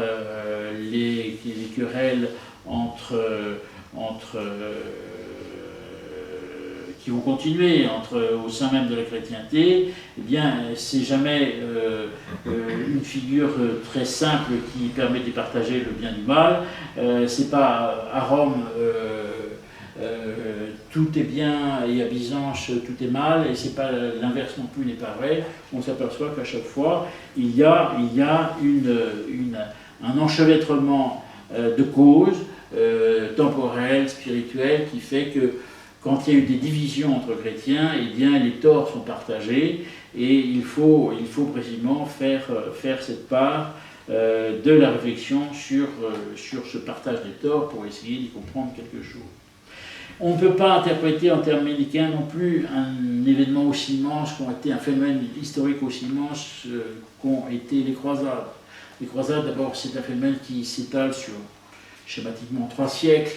les querelles qui vont continuer au sein même de la chrétienté, eh bien, c'est jamais une figure très simple qui permet de partager le bien du mal. C'est pas à Rome tout est bien et à Byzance tout est mal, et c'est pas l'inverse non plus n'est pas vrai. On s'aperçoit qu'à chaque fois il y a un enchevêtrement de causes temporelles, spirituelles, qui fait que quand il y a eu des divisions entre chrétiens, eh bien, les torts sont partagés, et il faut précisément faire cette part de la réflexion sur ce partage des torts pour essayer d'y comprendre quelque chose. On ne peut pas interpréter en termes manichéens non plus un événement aussi immense, un phénomène historique aussi immense qu'ont été les croisades. Les croisades, d'abord, c'est un phénomène qui s'étale sur schématiquement 3 siècles.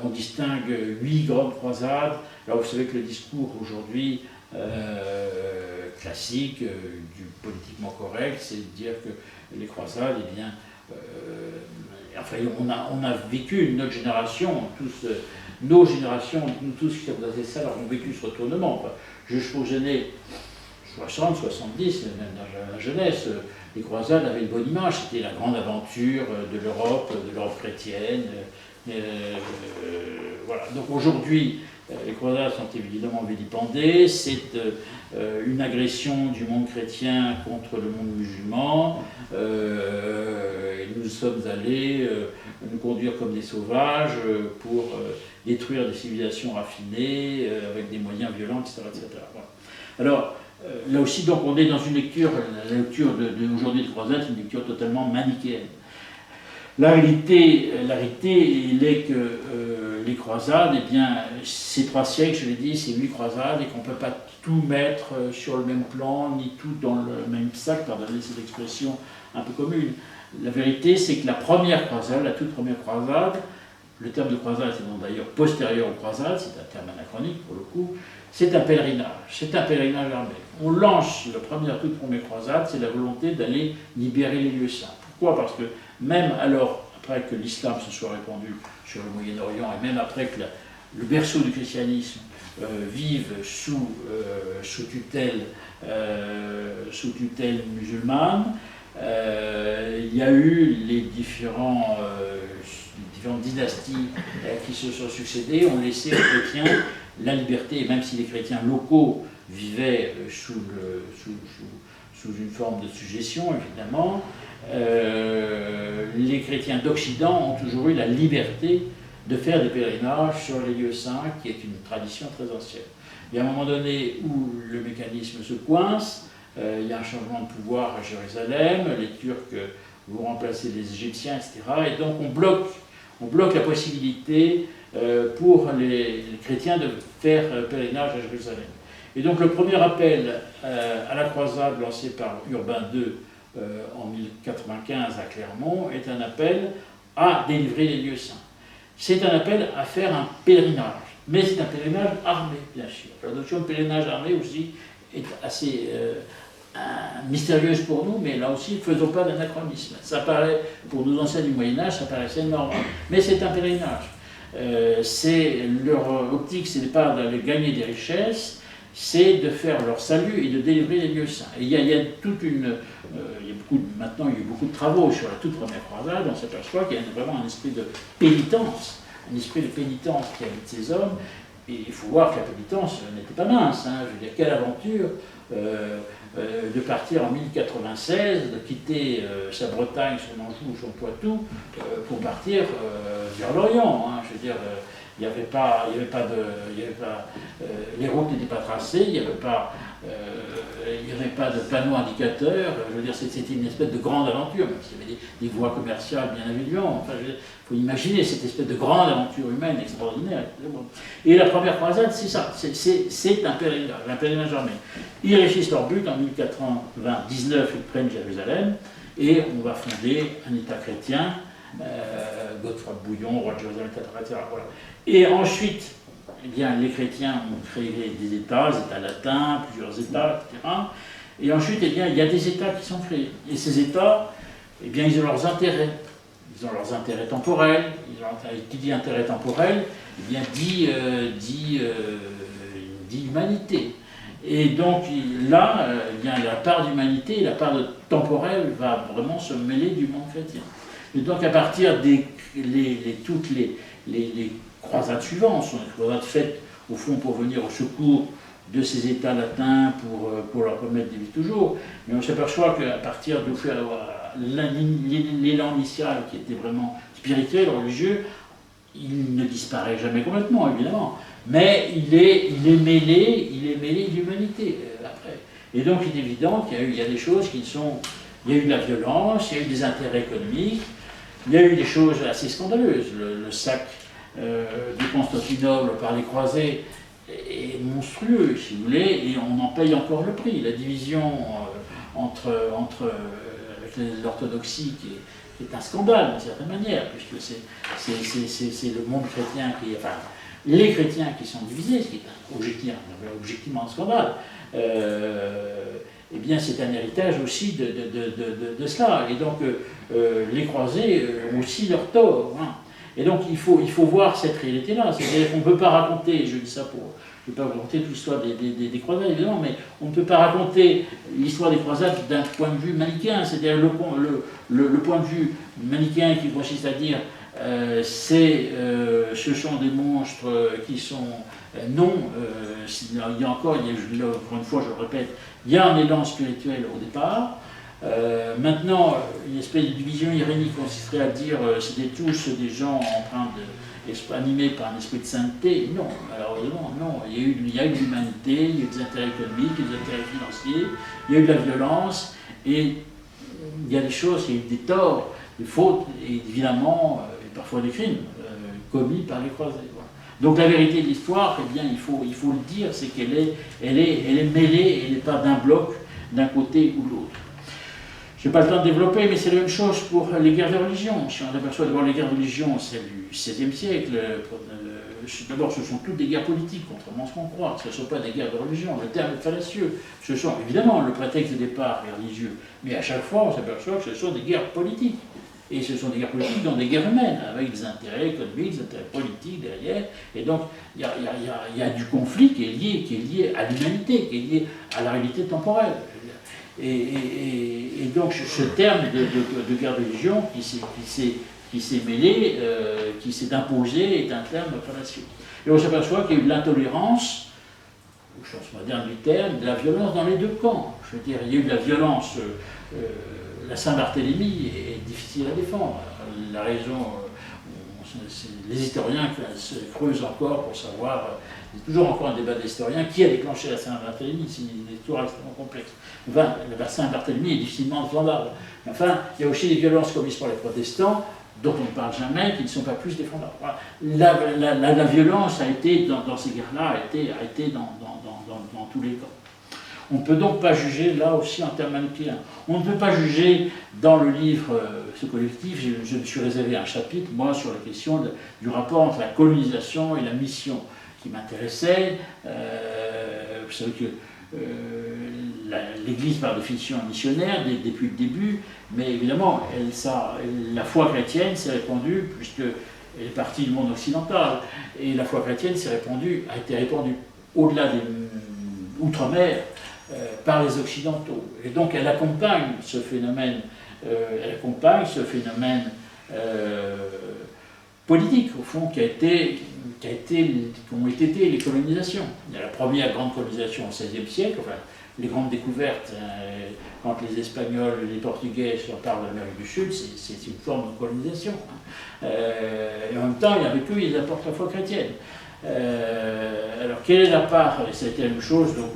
On distingue 8 grandes croisades. Alors vous savez que le discours aujourd'hui classique, du politiquement correct, c'est de dire que les croisades, eh bien, enfin, on a vécu, notre génération, nos générations, nous tous qui sommes dans ces salles, avons vécu ce retournement. Enfin, je suppose né 60, 70, même dans la jeunesse, les croisades avaient une bonne image, c'était la grande aventure de l'Europe chrétienne. Voilà. Donc aujourd'hui, les croisades sont évidemment vilipendées, c'est une agression du monde chrétien contre le monde musulman, nous sommes allés nous conduire comme des sauvages pour détruire des civilisations raffinées avec des moyens violents, etc. etc. Voilà. Alors, là aussi, donc, on est dans une lecture, la lecture d'aujourd'hui des croisades, c'est une lecture totalement manichéenne. La réalité, il est que les croisades, eh bien, ces 3 siècles, je l'ai dit, c'est 8 croisades, et qu'on ne peut pas tout mettre sur le même plan, ni tout dans le même sac, pardonnez cette expression un peu commune. La vérité, c'est que la première croisade, la toute première croisade, le terme de croisade, c'est d'ailleurs postérieur aux croisades, c'est un terme anachronique pour le coup, c'est un pèlerinage armé. On lance la toute première croisade, c'est la volonté d'aller libérer les lieux saints. Pourquoi ? Parce que même alors, après que l'islam se soit répandu sur le Moyen-Orient, et même après que le berceau du christianisme vive sous tutelle musulmane, il y a eu les différentes dynasties qui se sont succédées, ont laissé aux chrétiens la liberté, et même si les chrétiens locaux vivaient sous une forme de suggestion, évidemment, les chrétiens d'Occident ont toujours eu la liberté de faire des pèlerinages sur les lieux saints, qui est une tradition très ancienne. Il y a un moment donné où le mécanisme se coince, il y a un changement de pouvoir à Jérusalem, les Turcs vont remplacer les Égyptiens, etc. Et donc on bloque la possibilité pour les chrétiens de faire pèlerinage à Jérusalem. Et donc le premier appel à la croisade lancé par Urbain II en 1095 à Clermont est un appel à délivrer les lieux saints. C'est un appel à faire un pèlerinage, mais c'est un pèlerinage armé, bien sûr. La notion de pèlerinage armé aussi est assez mystérieuse pour nous, mais là aussi, ne faisons pas d'anachronisme. Ça paraît, pour nos anciens du Moyen-Âge, ça paraissait normal, mais c'est un pèlerinage. Leur optique, ce n'est pas d'aller gagner des richesses, c'est de faire leur salut et de délivrer les lieux saints. Et il y a toute une... maintenant, il y a eu beaucoup de travaux sur la toute première croisade, on s'aperçoit qu'il y a vraiment un esprit de pénitence, qui habite ces hommes. Et il faut voir que la pénitence n'était pas mince. Je veux dire, quelle aventure de partir en 1096, de quitter sa Bretagne, son Anjou, son Poitou, pour partir vers l'Orient. Je veux dire, les routes n'étaient pas tracées, il n'y avait pas de panneaux indicateurs. Je veux dire, c'était une espèce de grande aventure, même s'il y avait des voies commerciales bien évidemment. Enfin, il faut imaginer cette espèce de grande aventure humaine extraordinaire. Et la première croisade, c'est ça, c'est un pèlerinage armé. Ils réussissent leur but en 1099, ils prennent Jérusalem et on va fonder un État chrétien. Godefroy de Bouillon, roi de Jérusalem, etc. Voilà. Et ensuite, eh bien, les chrétiens ont créé des États latins, plusieurs États, etc. Et ensuite, eh bien, il y a des États qui sont créés. Et ces États, eh bien, ils ont leurs intérêts. Ils ont leurs intérêts temporels. Qui dit intérêt temporel, eh bien, dit humanité. Et donc là, eh bien, la part d'humanité, la part de temporel va vraiment se mêler du monde chrétien. Et donc à partir toutes les croisades suivantes, sont des croisades faites au fond pour venir au secours de ces États latins, pour leur permettre de vivre toujours, mais on s'aperçoit qu'à partir de l'élan initial qui était vraiment spirituel, religieux, il ne disparaît jamais complètement, évidemment, mais il est mêlé de l'humanité après. Et donc il est évident qu'il y a des choses qui sont... Il y a eu de la violence, il y a eu des intérêts économiques, il y a eu des choses assez scandaleuses. Le sac de Constantinople par les croisés est monstrueux, si vous voulez, et on en paye encore le prix. La division avec l'orthodoxie qui est un scandale d'une certaine manière, puisque c'est le monde chrétien enfin, les chrétiens qui sont divisés, ce qui est objectivement un scandale. Eh bien, c'est un héritage aussi de cela. Et donc, les croisés ont aussi leur tort. Et donc, il faut voir cette réalité-là. C'est-à-dire qu'on ne peut pas raconter, je dis ça je ne vais pas vous raconter toute l'histoire des croisades, évidemment, mais on ne peut pas raconter l'histoire des croisades d'un point de vue manichéen. C'est-à-dire le point de vue manichéen qui consiste à dire ce sont des monstres qui sont... non, il y a encore une fois, je le répète, il y a un élan spirituel au départ. Maintenant, une espèce de division irénique consisterait à dire c'était tous des gens animés par un esprit de sainteté. Non, malheureusement, non. Il y a eu de l'humanité, il y a eu des intérêts économiques, des intérêts financiers, il y a eu de la violence, et il y a des choses, il y a eu des torts, des fautes, et évidemment, et parfois des crimes commis par les croisés. Voilà. Donc la vérité de l'histoire, eh bien, il faut le dire, c'est qu'elle est mêlée, elle n'est pas d'un bloc, d'un côté ou de l'autre. Je n'ai pas le temps de développer, mais c'est la même chose pour les guerres de religion. Si on aperçoit d'abord les guerres de religion, c'est du XVIe siècle. D'abord, ce sont toutes des guerres politiques, contrairement à ce qu'on croit. Ce ne sont pas des guerres de religion. Le terme est fallacieux. Ce sont évidemment le prétexte de départ religieux, mais à chaque fois, on s'aperçoit que ce sont des guerres politiques. Et ce sont des guerres politiques, donc des guerres humaines, avec des intérêts économiques, des intérêts politiques derrière. Et donc, il y a du conflit qui est lié à l'humanité, qui est lié à la réalité temporelle. Et donc, ce terme de guerre de religion qui s'est mêlé, qui s'est imposé, est un terme fallacieux. Et on s'aperçoit qu'il y a eu de l'intolérance, au sens moderne du terme, de la violence dans les deux camps. Je veux dire, il y a eu de la violence. La Saint-Barthélemy est difficile à défendre. La raison, les historiens se creusent encore pour savoir, il y a toujours encore un débat d'historiens, qui a déclenché la Saint-Barthélemy, c'est une histoire extrêmement complexe. Enfin, la Saint-Barthélemy est difficilement défendable. Enfin, il y a aussi des violences commises par les protestants, dont on ne parle jamais, qui ne sont pas plus défendables. Voilà. La violence a été, dans ces guerres-là, a été dans tous les camps. On ne peut donc pas juger là aussi en termes manichéens. On ne peut pas juger dans le livre Ce collectif, je me suis réservé un chapitre, moi, sur la question du rapport entre la colonisation et la mission qui m'intéressait. Vous savez que l'Église, par définition, est missionnaire depuis le début, mais évidemment, la foi chrétienne s'est répandue, puisqu'elle est partie du monde occidental, et la foi chrétienne a été répandue au-delà des outre-mer, par les Occidentaux. Et donc elle accompagne ce phénomène, politique, au fond, qui ont été les colonisations. Il y a la première grande colonisation au XVIe siècle, enfin, les grandes découvertes, quand les Espagnols et les Portugais se partent de l'Amérique du Sud, c'est une forme de colonisation. Et en même temps, avec eux, ils apportent la foi chrétienne. Alors, quelle est la part? C'était la même chose donc,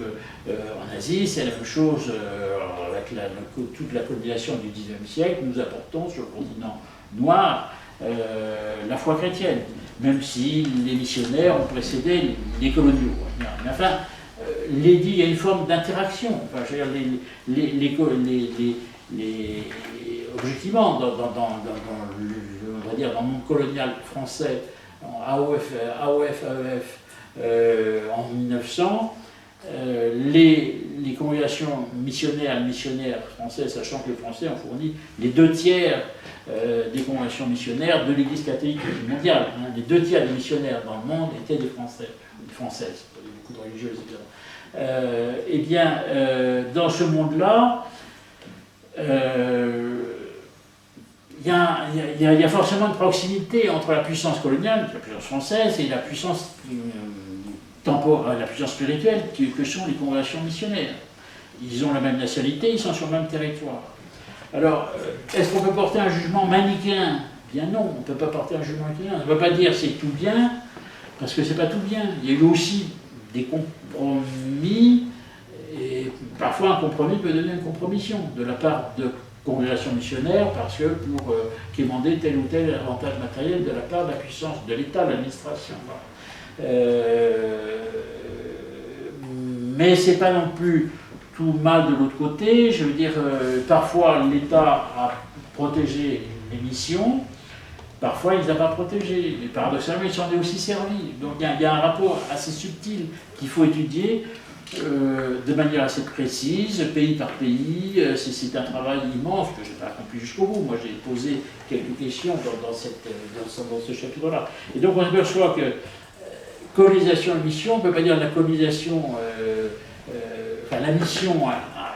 en Asie, c'est la même chose avec toute la colonisation du XIXe siècle. Nous apportons sur le continent noir la foi chrétienne, même si les missionnaires ont précédé les coloniaux. Mais enfin, il y a une forme d'interaction. Enfin, je veux dire, objectivement, on va dire, dans le monde colonial français, AOF, AEF, en 1900, les congrégations missionnaires françaises, sachant que les Français ont fourni les 2/3 des congrégations missionnaires de l'Église catholique mondiale. Hein, les 2/3 des missionnaires dans le monde étaient des Français, des Françaises, beaucoup de religieuses, etc. Eh bien, dans ce monde-là, il y a forcément une proximité entre la puissance coloniale, la puissance française, et la puissance la puissance spirituelle que sont les congrégations missionnaires. Ils ont la même nationalité, ils sont sur le même territoire. Alors, est-ce qu'on peut porter un jugement manichéen? Bien non, on ne peut pas porter un jugement manichéen. On ne peut pas dire c'est tout bien, parce que c'est pas tout bien. Il y a eu aussi des compromis, et parfois un compromis peut donner une compromission de la part de congrégation missionnaire parce que pour quémander tel ou tel avantage matériel de la part de la puissance de l'État, de l'administration. Mais c'est pas non plus tout mal de l'autre côté. Je veux dire, parfois l'État a protégé les missions, parfois il ne les a pas protégées. Mais paradoxalement, ils s'en est aussi servis. Donc il y a un rapport assez subtil qu'il faut étudier de manière assez précise, pays par pays. C'est un travail immense que je n'ai pas accompli jusqu'au bout. Moi, j'ai posé quelques questions dans ce chapitre-là. Et donc, on s'aperçoit que colonisation et mission, on ne peut pas dire la colonisation, la mission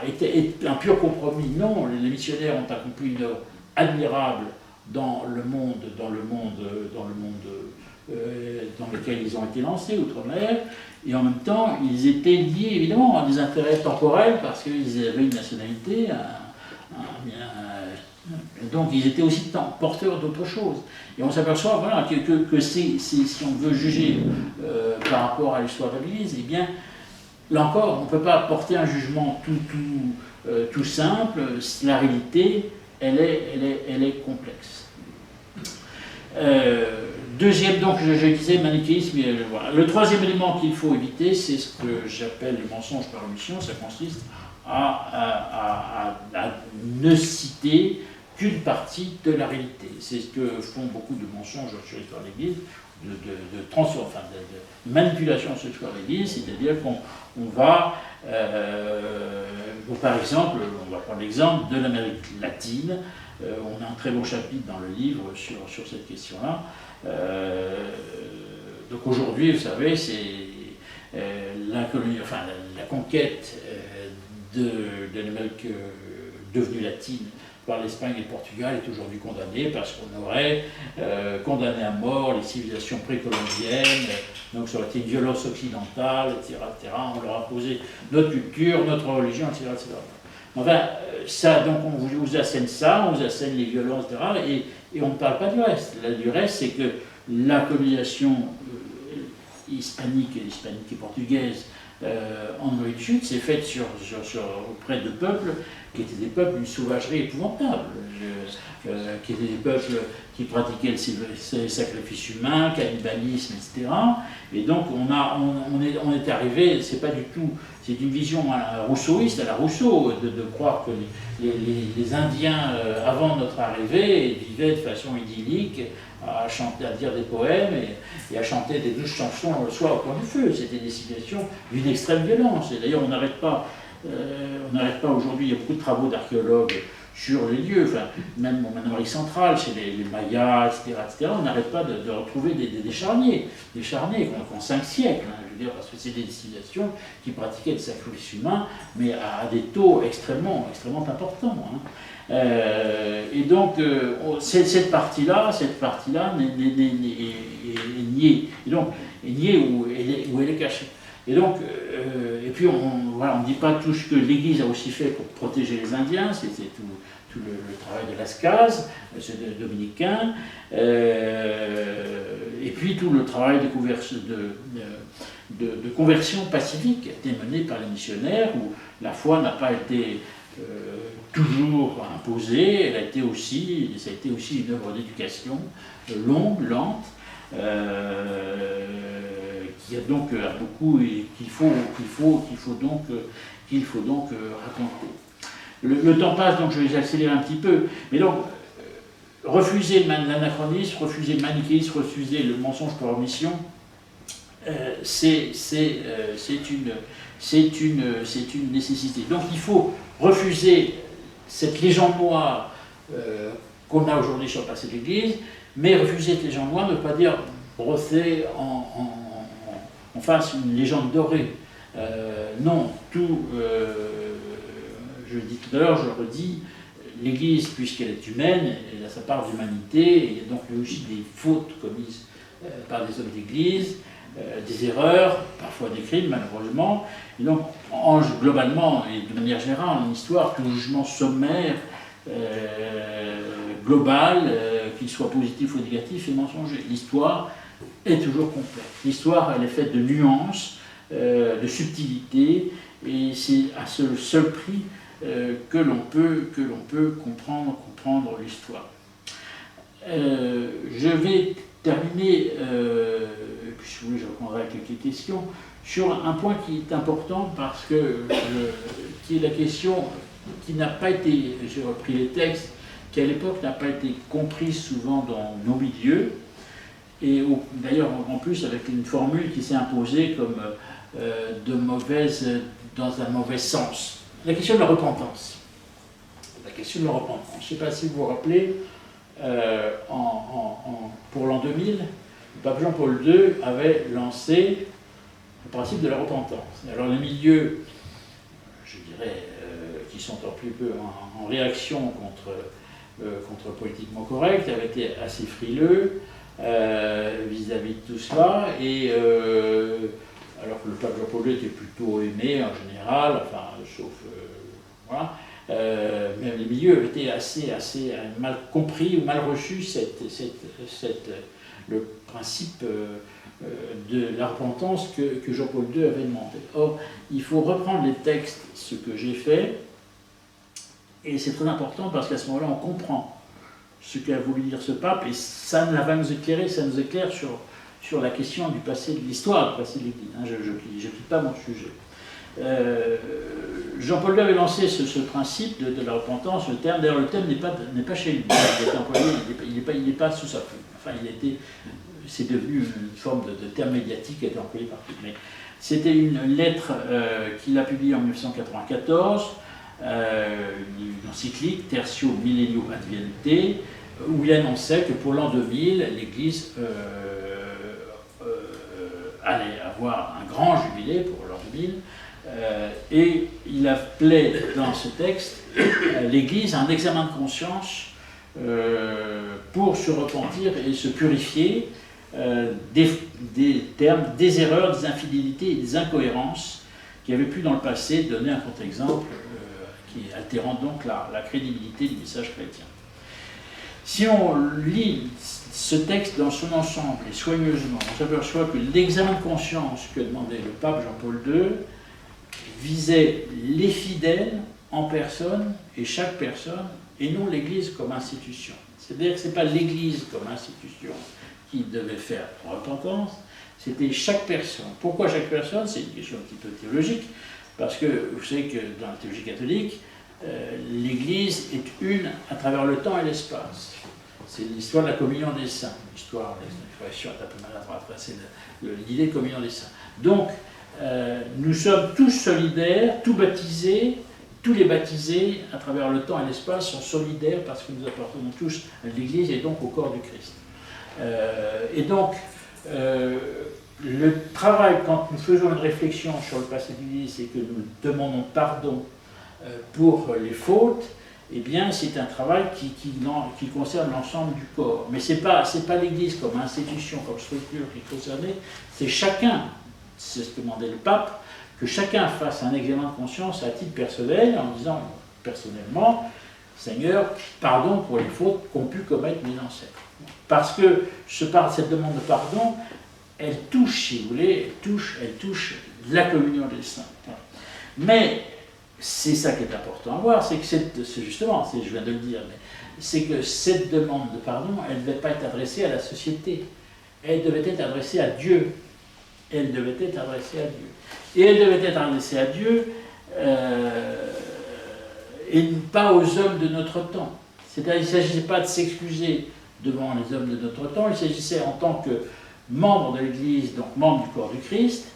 est un pur compromis. Non, les missionnaires ont accompli une œuvre admirable dans lequel ils ont été lancés, outre-mer, et en même temps, ils étaient liés évidemment à des intérêts temporels parce qu'ils avaient une nationalité, donc ils étaient aussi porteurs d'autre chose. Et on s'aperçoit voilà, que si on veut juger par rapport à l'histoire de l'Église, eh bien, là encore, on ne peut pas porter un jugement tout simple. La réalité, elle est complexe. Deuxième, donc, je disais manichéisme. Voilà. Le troisième élément qu'il faut éviter, c'est ce que j'appelle le mensonge par omission. Ça consiste à ne citer qu'une partie de la réalité. C'est ce que font beaucoup de mensonges sur l'histoire de l'Église, de manipulation sur l'histoire de l'Église, c'est-à-dire qu'on va, par exemple, on va prendre l'exemple de l'Amérique latine. On a un très bon chapitre dans le livre sur cette question-là. Donc aujourd'hui, vous savez, c'est la conquête de l'Amérique devenue latine par l'Espagne et le Portugal est aujourd'hui condamnée parce qu'on aurait condamné à mort les civilisations précolombiennes, donc ça aurait été une violence occidentale, etc., etc. On leur a posé notre culture, notre religion, etc., etc. Enfin, ça, donc on vous assène ça, on vous assène les violences, etc., et on ne parle pas du reste. Du reste, c'est que la colonisation hispanique et portugaise en Amérique du Sud s'est faite auprès de peuples qui étaient des peuples d'une sauvagerie épouvantable, qui étaient des peuples qui pratiquaient le sacrifice humain, cannibalisme, etc. Et donc on est arrivé, c'est pas du tout, c'est une vision rousseauiste à la Rousseau, de croire que les Indiens, avant notre arrivée, vivaient de façon idyllique, à chanter, à dire des poèmes et à chanter des douces chansons le soir au coin du feu. C'était des situations d'une extrême violence. Et d'ailleurs, on n'arrête pas aujourd'hui, il y a beaucoup de travaux d'archéologues sur les lieux, enfin, même en Amérique centrale, chez les Mayas, etc., on n'arrête pas de retrouver des charniers qui ont 5 siècles, hein, je veux dire, parce que c'est des civilisations qui pratiquaient le sacrifice humain, mais à des taux extrêmement importants. Hein. Et donc, cette partie-là est niée. Et donc, est niée où elle est cachée. Et donc, et puis on ne dit pas tout ce que l'Église a aussi fait pour protéger les Indiens, c'est tout le travail de Lascaz, c'est dominicain, et puis tout le travail de conversion pacifique qui a été mené par les missionnaires, où la foi n'a pas été toujours imposée, ça a été aussi une œuvre d'éducation longue, lente, qui a donc beaucoup et qu'il faut donc raconter. Le temps passe, donc je vais accélérer un petit peu. Mais donc, refuser l'anachronisme, refuser le manichéisme, refuser le mensonge par omission, c'est une nécessité. Donc il faut refuser cette légende noire qu'on a aujourd'hui sur le passé de l'Église, mais refuser cette légende noire ne veut pas dire brosser en face une légende dorée. Non, je le dis tout à l'heure, je le redis, l'Église, puisqu'elle est humaine, elle a sa part d'humanité, et il y a donc aussi des fautes commises par des hommes d'Église, des erreurs, parfois des crimes malheureusement. Et donc, globalement et de manière générale, en histoire, tout jugement sommaire, global, qu'il soit positif ou négatif, est mensonger. L'histoire est toujours complexe. L'histoire, elle est faite de nuances, de subtilités, et c'est à ce seul prix que l'on peut comprendre l'histoire. Je vais terminer, puis si vous voulez, je répondrai à quelques questions, sur un point qui est important parce que, qui est la question qui n'a pas été, j'ai repris les textes, qui à l'époque n'a pas été comprise souvent dans nos milieux, et d'ailleurs en plus avec une formule qui s'est imposée comme dans un mauvais sens. La question de la repentance. La question de la repentance. Je ne sais pas si vous vous rappelez, pour l'an 2000, le pape Jean-Paul II avait lancé le principe de la repentance. Alors les milieux, je dirais, qui sont un petit peu en réaction contre politiquement correct, avaient été assez frileux vis-à-vis de tout cela, et alors que le pape Jean-Paul II était plutôt aimé en général, enfin, sauf voilà, même les milieux avaient été assez mal compris ou mal reçus le principe de la repentance que Jean-Paul II avait demandé. Or, il faut reprendre les textes, ce que j'ai fait, et c'est très important parce qu'à ce moment-là, on comprend ce qu'a voulu dire ce pape, et ça va nous éclairer, ça nous éclaire sur la question du passé, de l'histoire du passé de l'Église. Je ne quitte pas mon sujet. Jean-Paul II avait lancé ce principe de la repentance, le terme, d'ailleurs le terme n'est pas chez lui, il est employé, il n'est pas sous sa plume. Enfin, c'est devenu une forme de terme médiatique qui a été employé partout. Mais c'était une lettre qu'il a publiée en 1994, une encyclique, Tertio Millennio Adveniente, où il annonçait que pour l'an 2000, l'Église allait avoir un grand jubilé pour l'an 2000, et il appelait dans ce texte l'Église à un examen de conscience pour se repentir et se purifier des termes, des erreurs, des infidélités et des incohérences qui avaient pu dans le passé donner un contre-exemple qui altérant donc la crédibilité du message chrétien. Si on lit ce texte dans son ensemble et soigneusement, on s'aperçoit que l'examen de conscience que demandait le pape Jean-Paul II visait les fidèles en personne et chaque personne, et non l'Église comme institution. C'est-à-dire que ce n'est pas l'Église comme institution qui devait faire repentance, c'était chaque personne. Pourquoi chaque personne? C'est une question un petit peu théologique, parce que vous savez que dans la théologie catholique, l'Église est une à travers le temps et l'espace. C'est l'histoire de la communion des saints. L'histoire, l'expression est un peu maladroite, c'est l'idée de communion des saints. Donc, nous sommes tous solidaires, tous baptisés, tous les baptisés à travers le temps et l'espace sont solidaires parce que nous appartenons tous à l'Église et donc au corps du Christ. Et donc, le travail, quand nous faisons une réflexion sur le passé de l'Église et que nous demandons pardon pour les fautes, eh bien, c'est un travail qui concerne l'ensemble du corps. Mais ce n'est pas l'Église comme institution, comme structure qui est concernée, c'est chacun, c'est ce que demandait le pape, que chacun fasse un examen de conscience à titre personnel en disant personnellement, Seigneur, pardon pour les fautes qu'ont pu commettre mes ancêtres. Parce que cette demande de pardon, elle touche, si vous voulez, elle touche la communion des saints. Mais c'est ça qui est important à voir, c'est que c'est justement, je viens de le dire, c'est que cette demande de pardon, elle ne devait pas être adressée à la société, elle devait être adressée à Dieu. Elle devait être adressée à Dieu. Et elle devait être adressée à Dieu et pas aux hommes de notre temps. C'est-à-dire qu'il ne s'agissait pas de s'excuser devant les hommes de notre temps, il s'agissait en tant que membre de l'Église, donc membre du corps du Christ,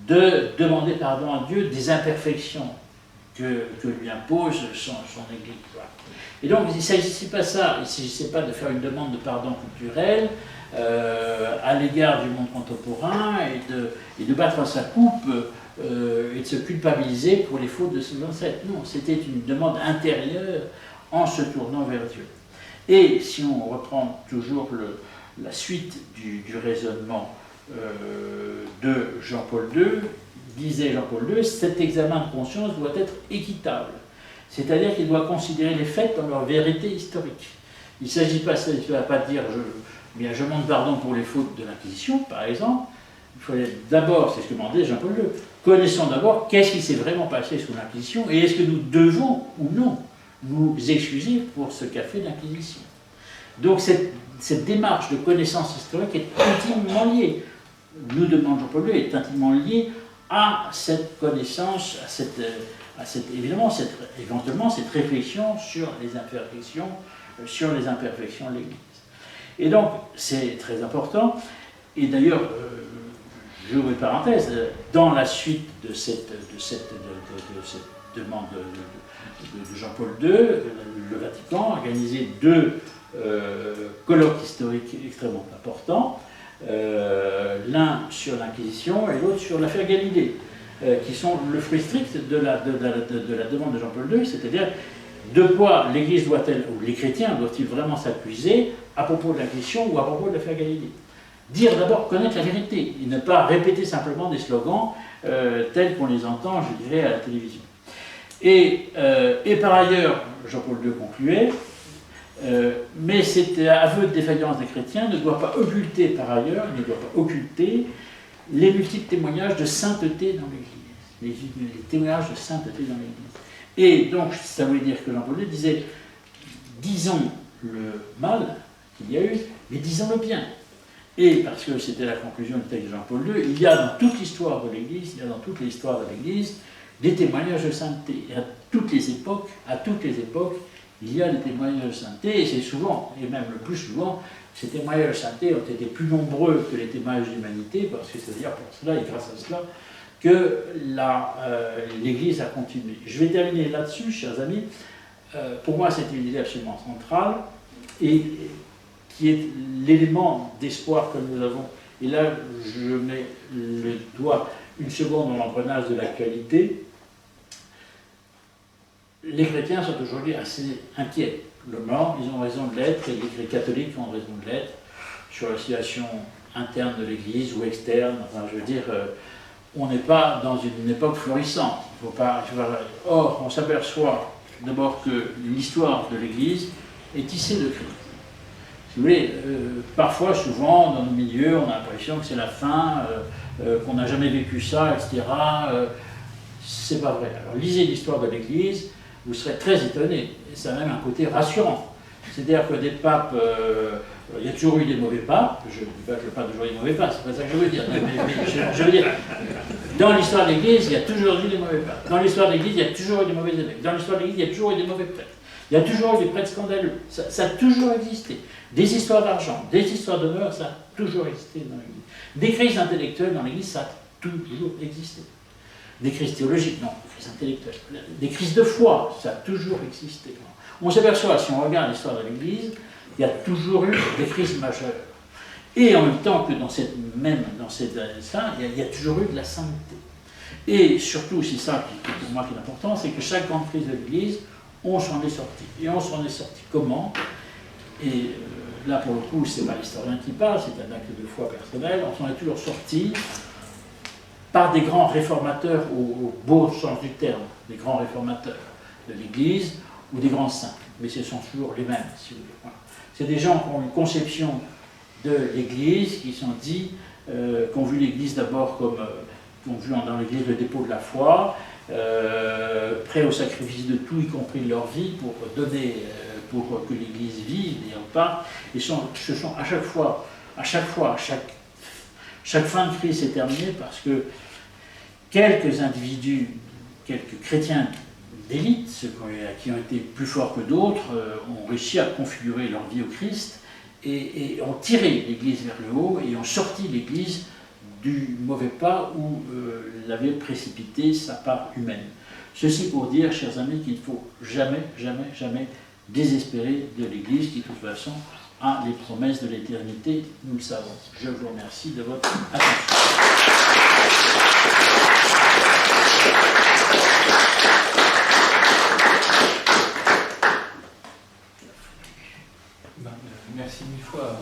de demander pardon à Dieu des imperfections que lui impose son Église. Voilà. Et donc il ne s'agissait pas ça, il ne s'agissait pas de faire une demande de pardon culturel à l'égard du monde contemporain et de battre sa coupe et de se culpabiliser pour les fautes de ses ancêtres. Non, c'était une demande intérieure en se tournant vers Dieu. Et si on reprend toujours la suite du raisonnement de Jean-Paul II, disait Jean-Paul II, cet examen de conscience doit être équitable. C'est-à-dire qu'il doit considérer les faits dans leur vérité historique. Il ne s'agit pas, ça ne va pas dire je demande pardon pour les fautes de l'Inquisition, par exemple. Il fallait d'abord, c'est ce que demandait Jean-Paul II, connaissons d'abord qu'est-ce qui s'est vraiment passé sous l'Inquisition et est-ce que nous devons ou non nous excuser pour ce qu'a fait l'Inquisition. Donc cette démarche de connaissance historique est intimement liée. Nous demandons Jean-Paul II est intimement liée à cette connaissance, éventuellement cette réflexion sur les imperfections de l'Église. Et donc, c'est très important. Et d'ailleurs, j'ouvre une parenthèse, dans la suite de cette demande de Jean-Paul II, le Vatican a organisé deux colloques historiques extrêmement importants, l'un sur l'Inquisition et l'autre sur l'affaire Galilée, qui sont le fruit strict de la demande de Jean-Paul II, c'est-à-dire de quoi l'Église doit-elle, ou les chrétiens doivent-ils vraiment s'accuser à propos de l'Inquisition ou à propos de l'affaire Galilée. Dire d'abord connaître la vérité, et ne pas répéter simplement des slogans tels qu'on les entend, je dirais, à la télévision. Et par ailleurs, Jean-Paul II concluait, mais cet aveu de défaillance des chrétiens ne doit pas occulter par ailleurs, les multiples témoignages de sainteté dans l'Église. Les témoignages de sainteté dans l'Église. Et donc, ça voulait dire que Jean-Paul II disait, disons le mal qu'il y a eu, mais disons le bien. et parce que c'était la conclusion du texte de Jean-Paul II, il y a dans toute l'histoire de l'Église, il y a dans toute l'histoire de l'Église des témoignages de sainteté. Et à toutes les époques, il y a des témoignages de sainteté, et c'est souvent, et même le plus souvent, ces témoignages de sainteté ont été plus nombreux que les témoignages d'humanité, parce que c'est-à-dire pour cela, et grâce à cela, que l'Église a continué. Je vais terminer là-dessus, chers amis. Pour moi, c'est une idée absolument centrale, et qui est l'élément d'espoir que nous avons. Et là, je mets le doigt une seconde dans l'engrenage de l'actualité. Les chrétiens sont aujourd'hui assez inquiets. Le Nord, ils ont raison de l'être, et les catholiques ont raison de l'être, sur la situation interne de l'Église ou externe. Enfin, je veux dire, on n'est pas dans une époque florissante. Or, on s'aperçoit d'abord que l'histoire de l'Église est tissée de crises. Si vous voulez, parfois, souvent, dans nos milieux, on a l'impression que c'est la fin, qu'on n'a jamais vécu ça, etc. C'est pas vrai. Alors, lisez l'histoire de l'Église, vous serez très étonné. Et ça a même un côté rassurant. C'est-à-dire que des papes, il y a toujours eu des mauvais papes. Je ne dis pas que le pape toujours eu des mauvais papes, c'est pas ça que je veux dire. Mais je veux dire, dans l'histoire de l'Église, il y a toujours eu des mauvais papes. Dans l'histoire de l'Église, il y a toujours eu des mauvais évêques. Dans l'histoire de l'Église, il y a toujours eu des mauvais prêtres. Il y a toujours eu des prêtres scandaleux. Ça a toujours existé. Des histoires d'argent, des histoires de mœurs, ça a toujours existé dans l'Église. Des crises intellectuelles dans l'Église, ça a toujours existé. Des crises théologiques, non, des crises intellectuelles. Des crises de foi, ça a toujours existé. On s'aperçoit, si on regarde l'histoire de l'Église, il y a toujours eu des crises majeures. Et en même temps que dans cette ça, il y a toujours eu de la sainteté. Et surtout, c'est ça qui, pour moi, qui est important, c'est que chaque grande crise de l'Église, on s'en est sorti. Et on s'en est sorti comment? Et là, pour le coup, c'est pas l'historien qui parle, c'est un acte de foi personnel. On s'en est toujours sorti par des grands réformateurs, au beau sens du terme, des grands réformateurs de l'Église ou des grands saints. Mais ce sont toujours les mêmes, si vous voulez. Voilà. C'est des gens qui ont une conception de l'Église, qui sont dit, qui ont vu l'Église d'abord comme, qui ont vu dans l'Église le dépôt de la foi, prêts au sacrifice de tout, y compris de leur vie, pour donner, pour que l'Église vive et reparte. Et ce sont à chaque fin de crise est terminée parce que quelques individus, quelques chrétiens d'élite, ceux qui ont été plus forts que d'autres, ont réussi à configurer leur vie au Christ et ont tiré l'Église vers le haut et ont sorti l'Église du mauvais pas où l'avait précipité sa part humaine. Ceci pour dire, chers amis, qu'il ne faut jamais, jamais, jamais désespérer de l'Église qui, de toute façon, a les promesses de l'éternité, nous le savons. Je vous remercie de votre attention. Merci mille fois.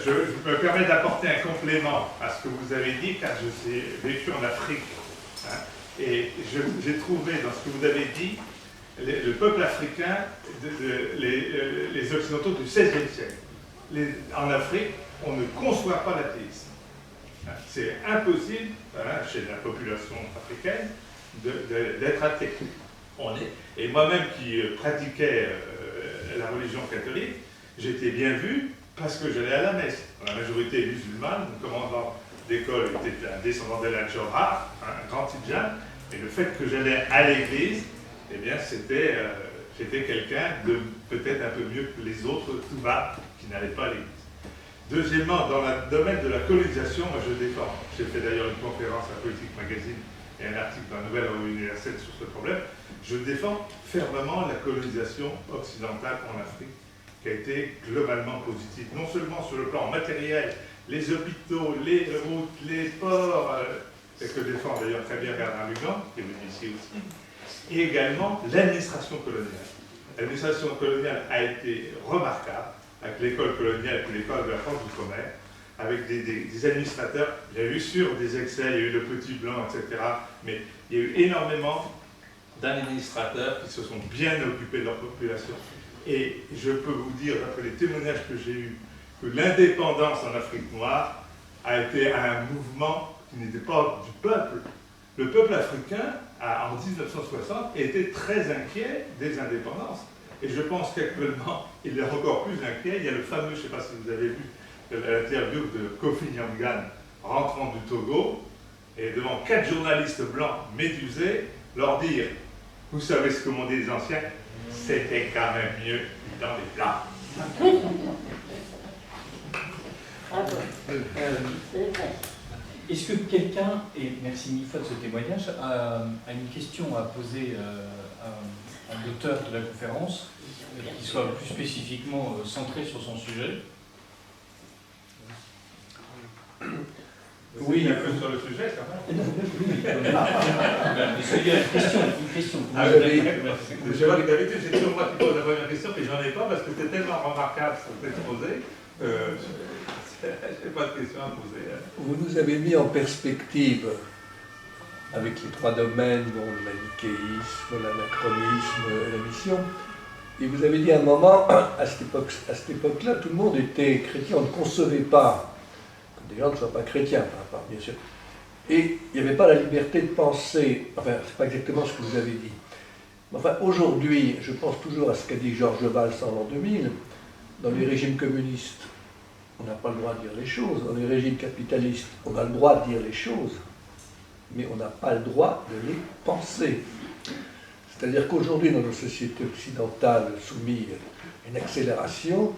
Je me permets d'apporter un complément à ce que vous avez dit, car je suis vécu en Afrique. Hein, et j'ai trouvé dans ce que vous avez dit le peuple africain, les Occidentaux du XVIe siècle. En Afrique, on ne conçoit pas l'athéisme. Hein, c'est impossible, chez la population africaine, d'être athée. Et moi-même qui pratiquais la religion catholique, j'étais bien vu parce que j'allais à la messe. La majorité est musulmane, le commandant d'école était un descendant d'El Jawhar, un grand tidjan, et le fait que j'allais à l'église, eh bien j'étais quelqu'un de peut-être un peu mieux que les autres tout bas qui n'allaient pas à l'église. Deuxièmement, dans le domaine de la colonisation, moi je défends, j'ai fait d'ailleurs une conférence à Politique Magazine et un article dans la Nouvelle Revue Universelle sur ce problème, je défends fermement la colonisation occidentale en Afrique, qui a été globalement positive, non seulement sur le plan matériel, les hôpitaux, les routes, les ports, et que défend d'ailleurs très bien Bernard Lugan, qui est venu ici aussi, et également l'administration coloniale. L'administration coloniale a été remarquable, avec l'école coloniale et l'école de la France d'outre-mer, avec des administrateurs. Il y a eu sur des excès, il y a eu le petit blanc, etc. Mais il y a eu énormément d'administrateurs qui se sont bien occupés de leur population. Et je peux vous dire, d'après les témoignages que j'ai eus, que l'indépendance en Afrique noire a été un mouvement qui n'était pas du peuple. Le peuple africain, en 1960, était très inquiet des indépendances. Et je pense qu'actuellement, il est encore plus inquiet. Il y a le fameux, je ne sais pas si vous avez vu, l'interview de Kofi Annan rentrant du Togo, et devant 4 journalistes blancs médusés, leur dire, vous savez ce que m'ont dit les anciens, c'était quand même mieux dans les plats. Est-ce que quelqu'un, et merci mille fois de ce témoignage, a une question à poser à l'auteur de la conférence, qui soit plus spécifiquement centrée sur son sujet? Oui, un peu sur le sujet quand même. Il y a une question. Je vois que d'habitude, c'est toujours moi qui pose la première question, mais j'en ai pas parce que c'était tellement remarquable ce que vous exposé. Je n'ai pas de questions à poser. Vous nous avez mis en perspective avec les 3 domaines, dont le manichéisme, l'anachronisme, la mission. Et vous avez dit à un moment, à cette époque-là, tout le monde était chrétien, on ne concevait pas que des gens ne soient pas chrétiens, bien sûr. Et il n'y avait pas la liberté de penser, enfin, c'est pas exactement ce que vous avez dit. Mais enfin, aujourd'hui, je pense toujours à ce qu'a dit Georges Valls en l'an 2000, dans les régimes communistes, on n'a pas le droit de dire les choses. Dans les régimes capitalistes, on a le droit de dire les choses, mais on n'a pas le droit de les penser. C'est-à-dire qu'aujourd'hui, dans nos sociétés occidentales soumises à une accélération,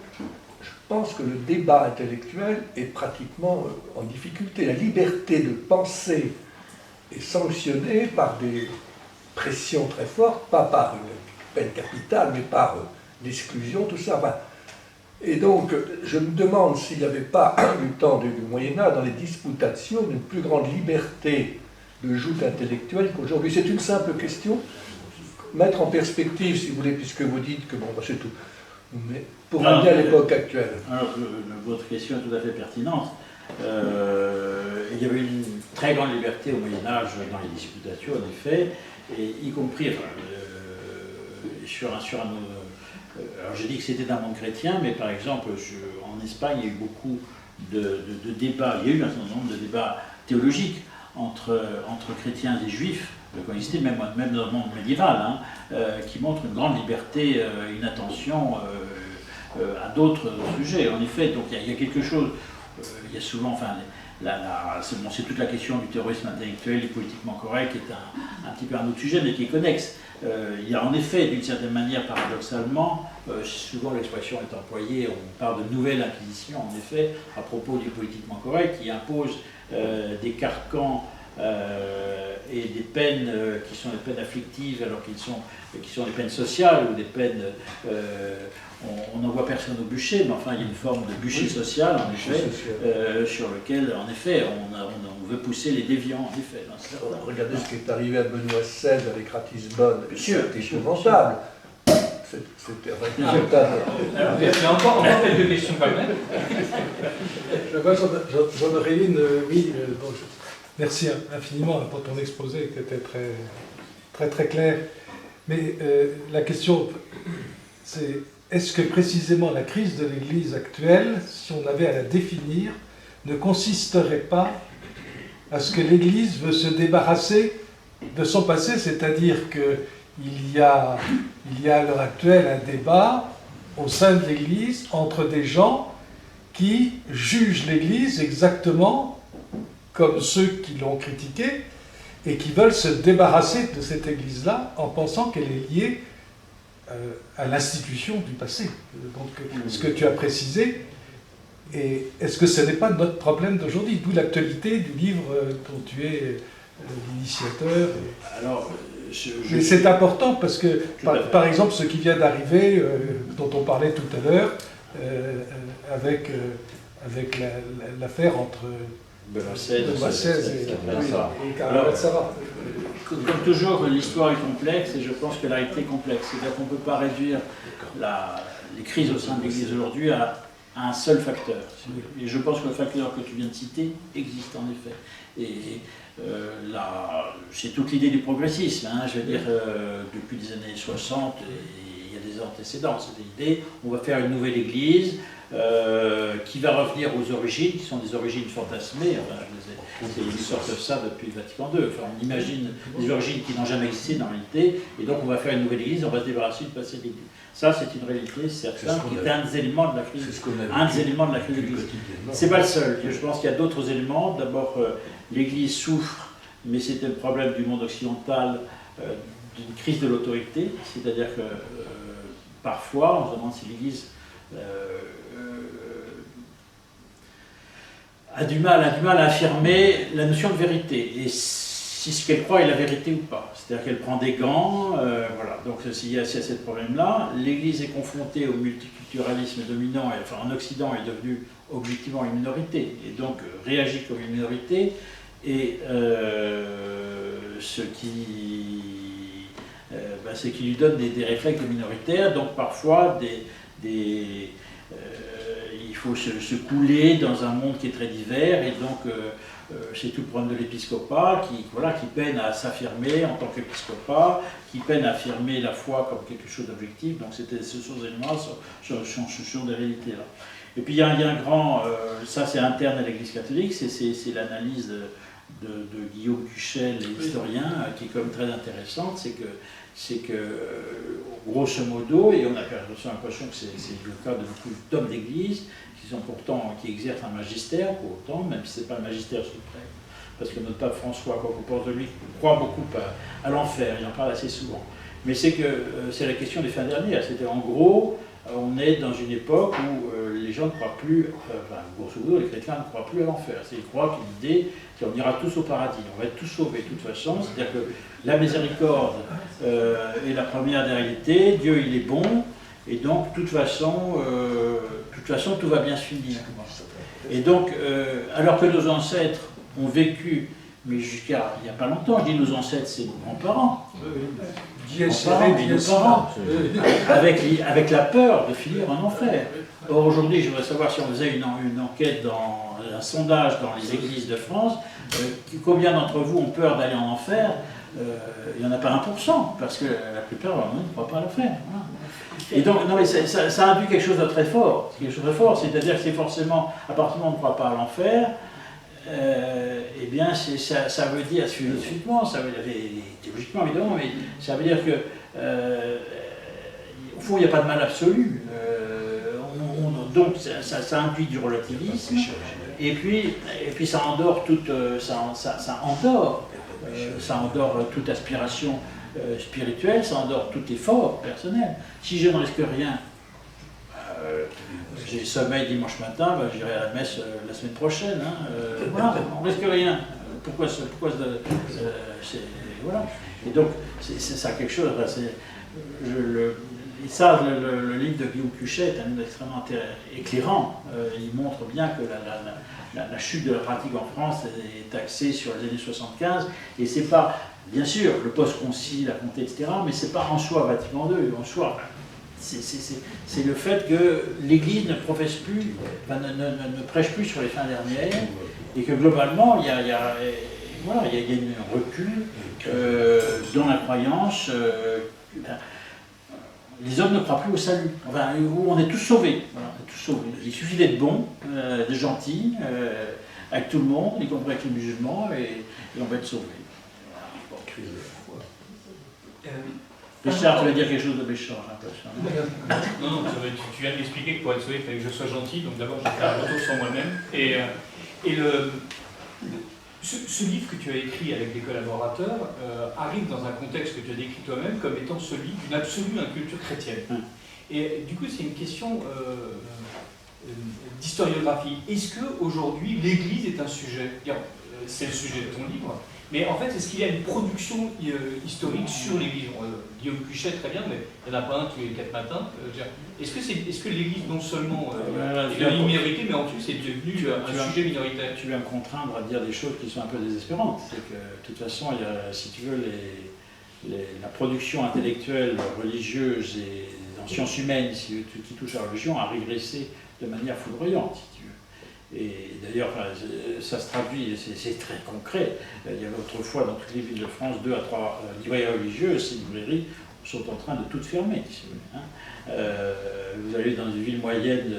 je pense que le débat intellectuel est pratiquement en difficulté. La liberté de penser est sanctionnée par des pressions très fortes, pas par une peine capitale, mais par l'exclusion, tout ça. Enfin, et donc, je me demande s'il n'y avait pas, du temps du Moyen-Âge, dans les disputations, une plus grande liberté de joute intellectuelle qu'aujourd'hui. C'est une simple question. Mettre en perspective, si vous voulez, puisque vous dites que bon, c'est tout. Mais pour amener à l'époque actuelle. Alors, votre question est tout à fait pertinente. Il y avait une très grande liberté au Moyen-Âge dans les disputations, en effet, et y compris, enfin, alors j'ai dit que c'était un monde chrétien, mais par exemple, en Espagne, il y a eu beaucoup de débats, il y a eu un certain nombre de débats théologiques entre chrétiens et juifs, qui existaient même dans le monde médiéval, hein, qui montrent une grande liberté, une attention à d'autres sujets. En effet, donc il y a quelque chose, il y a souvent, enfin, c'est toute la question du terrorisme intellectuel et politiquement correct, qui est un petit peu un autre sujet, mais qui est connexe. Il y a en effet, d'une certaine manière, paradoxalement, souvent l'expression est employée, on parle de nouvelle inquisition, en effet, à propos du politiquement correct, qui impose des carcans et des peines qui sont des peines afflictives, alors qui sont des peines sociales ou des peines... on n'envoie personne au bûcher, mais enfin il y a une forme de bûcher social, en effet, sur lequel, en effet, on veut pousser les déviants, en effet. Regardez ce qui est arrivé à Benoît XVI avec Ratisbonne, c'était épouvantable. C'était inacceptable. Il y a encore quelques questions quand même. J'en aurais une, oui. Merci infiniment pour ton exposé qui était très clair. Mais la question, c'est est-ce que précisément la crise de l'Église actuelle, si on avait à la définir, ne consisterait pas à ce que l'Église veut se débarrasser de son passé, c'est-à-dire qu'il y a à l'heure actuelle un débat au sein de l'Église entre des gens qui jugent l'Église exactement comme ceux qui l'ont critiquée et qui veulent se débarrasser de cette Église-là en pensant qu'elle est liée à l'institution du passé. Donc, ce que tu as précisé, et est-ce que ce n'est pas notre problème d'aujourd'hui, d'où l'actualité du livre dont tu es l'initiateur. Alors, mais c'est important parce que, par exemple, ce qui vient d'arriver, dont on parlait tout à l'heure, avec l'affaire entre Benoît XVI et Caroline Sarah. Comme toujours, l'histoire est complexe et je pense que la réalité est complexe. C'est-à-dire qu'on ne peut pas réduire les crises au sein de l'Église aujourd'hui à un seul facteur. Et je pense que le facteur que tu viens de citer existe en effet. Et c'est toute l'idée du progressisme. Hein, je veux dire, depuis les années 60, il y a des antécédents. C'est l'idée, on va faire une nouvelle Église qui va revenir aux origines, qui sont des origines fantasmées. Enfin, ils sortent ça depuis le Vatican II. Enfin, on imagine des origines qui n'ont jamais existé dans la réalité, et donc on va faire une nouvelle église, on va se débarrasser du passé de l'église. Ça, c'est une réalité certaine, qui est un des éléments de la crise. Un des éléments de la crise de l'église. C'est pas le seul. Je pense qu'il y a d'autres éléments. D'abord, l'église souffre, mais c'est un problème du monde occidental, d'une crise de l'autorité. C'est-à-dire que parfois, on se demande si l'église a du mal à affirmer la notion de vérité, et si ce qu'elle croit est la vérité ou pas. C'est-à-dire qu'elle prend des gants, voilà. Donc s'il y a ce problème-là, l'Église est confrontée au multiculturalisme dominant, et, enfin en Occident est devenue objectivement une minorité, et donc réagit comme une minorité, et ce qui lui donne des réflexes minoritaires, donc parfois il faut se couler dans un monde qui est très divers, et donc c'est tout le problème de l'épiscopat qui peine à s'affirmer en tant qu'épiscopat, qui peine à affirmer la foi comme quelque chose d'objectif. Donc ce sont des éléments sur des réalités là. Et puis il y a un grand, ça c'est interne à l'Église catholique, c'est l'analyse de Guillaume Cuchel, l'historien, qui est quand même très intéressante, c'est que grosso modo, et on a l'impression que c'est le cas de beaucoup d'hommes d'église qui exercent un magistère, pour autant, même si ce n'est pas un magistère suprême, parce que notre pape François, quoi qu'on pense de lui, croit beaucoup à l'enfer, il en parle assez souvent. Mais c'est la question des fins dernières, c'est-à-dire en gros, on est dans une époque où les gens ne croient plus, grosso modo, les chrétiens ne croient plus à l'enfer. Ils croient qu'il y a l'idée qu'on ira tous au paradis, on va être tous sauvés de toute façon, c'est-à-dire que la miséricorde est la première des réalités, Dieu il est bon, et donc de toute façon tout va bien se finir. Et donc, alors que nos ancêtres ont vécu, mais jusqu'à il n'y a pas longtemps, je dis nos ancêtres, c'est nos grands-parents. Avec la peur de finir en enfer. Or aujourd'hui, je voudrais savoir si on faisait une enquête, un sondage dans les églises de France, combien d'entre vous ont peur d'aller en enfer? Il n'y en a pas 1%, parce que la plupart ne croient pas à l'enfer. Voilà. Et donc, non mais ça induit quelque chose de très fort. C'est-à-dire que c'est forcément, à partir du moment où on ne croit pas à l'enfer, eh bien, ça veut dire, philosophiquement, ça veut dire, théologiquement évidemment, mais ça veut dire que, au fond, il n'y a pas de mal absolu. Donc, ça induit du relativisme, et puis ça endort ça endort toute aspiration spirituelle, ça endort tout effort personnel. Si je ne risque rien, j'ai sommeil dimanche matin, j'irai à la messe la semaine prochaine. Voilà, on ne risque rien. Pourquoi voilà. Et donc, c'est ça quelque chose. Le livre de Guillaume Cuchet est un livre extrêmement éclairant. Il montre bien que la chute de la pratique en France est axée sur les années 75, et c'est pas, bien sûr, le post-concile, la comté, etc., mais c'est pas en soi Vatican II, en soi. C'est le fait que l'Église ne professe plus, ne prêche plus sur les fins dernières, et que globalement, il y a un recul dans la croyance. Les hommes ne croient plus au salut, enfin, où on est tous sauvés. Voilà, on est tous sauvés. Il suffit d'être bon, d'être gentil, avec tout le monde, y compris avec les musulmans, et on va être sauvé. Richard, tu vas dire quelque chose de méchant, j'ai l'impression. Non, tu viens de m'expliquer que pour être sauvé, il fallait que je sois gentil, donc d'abord j'ai fait un retour sur moi-même. Ce livre que tu as écrit avec des collaborateurs arrive dans un contexte que tu as décrit toi-même comme étant celui d'une absolue inculture chrétienne. Et du coup, c'est une question d'historiographie. Est-ce qu'aujourd'hui, l'Église est un sujet? C'est le sujet de ton livre, mais en fait, est-ce qu'il y a une production historique sur l'Église? Guillaume Cuchet, très bien, mais il n'y en a pas un tous les 4 matins. Est-ce que l'Église, non seulement est une minorité, mais en plus est devenue un sujet minoritaire? Tu vas me contraindre à dire des choses qui sont un peu désespérantes. C'est que, de toute façon, il y a, si tu veux, la production intellectuelle, religieuse et en sciences humaines, qui touche à la religion, a régressé de manière foudroyante, si tu veux. Et d'ailleurs, ça se traduit, c'est très concret. Il y avait autrefois dans toutes les villes de France 2 à 3 librairies religieuses. Ces librairies sont en train de toutes fermer, si vous voulez. Vous allez dans une ville moyenne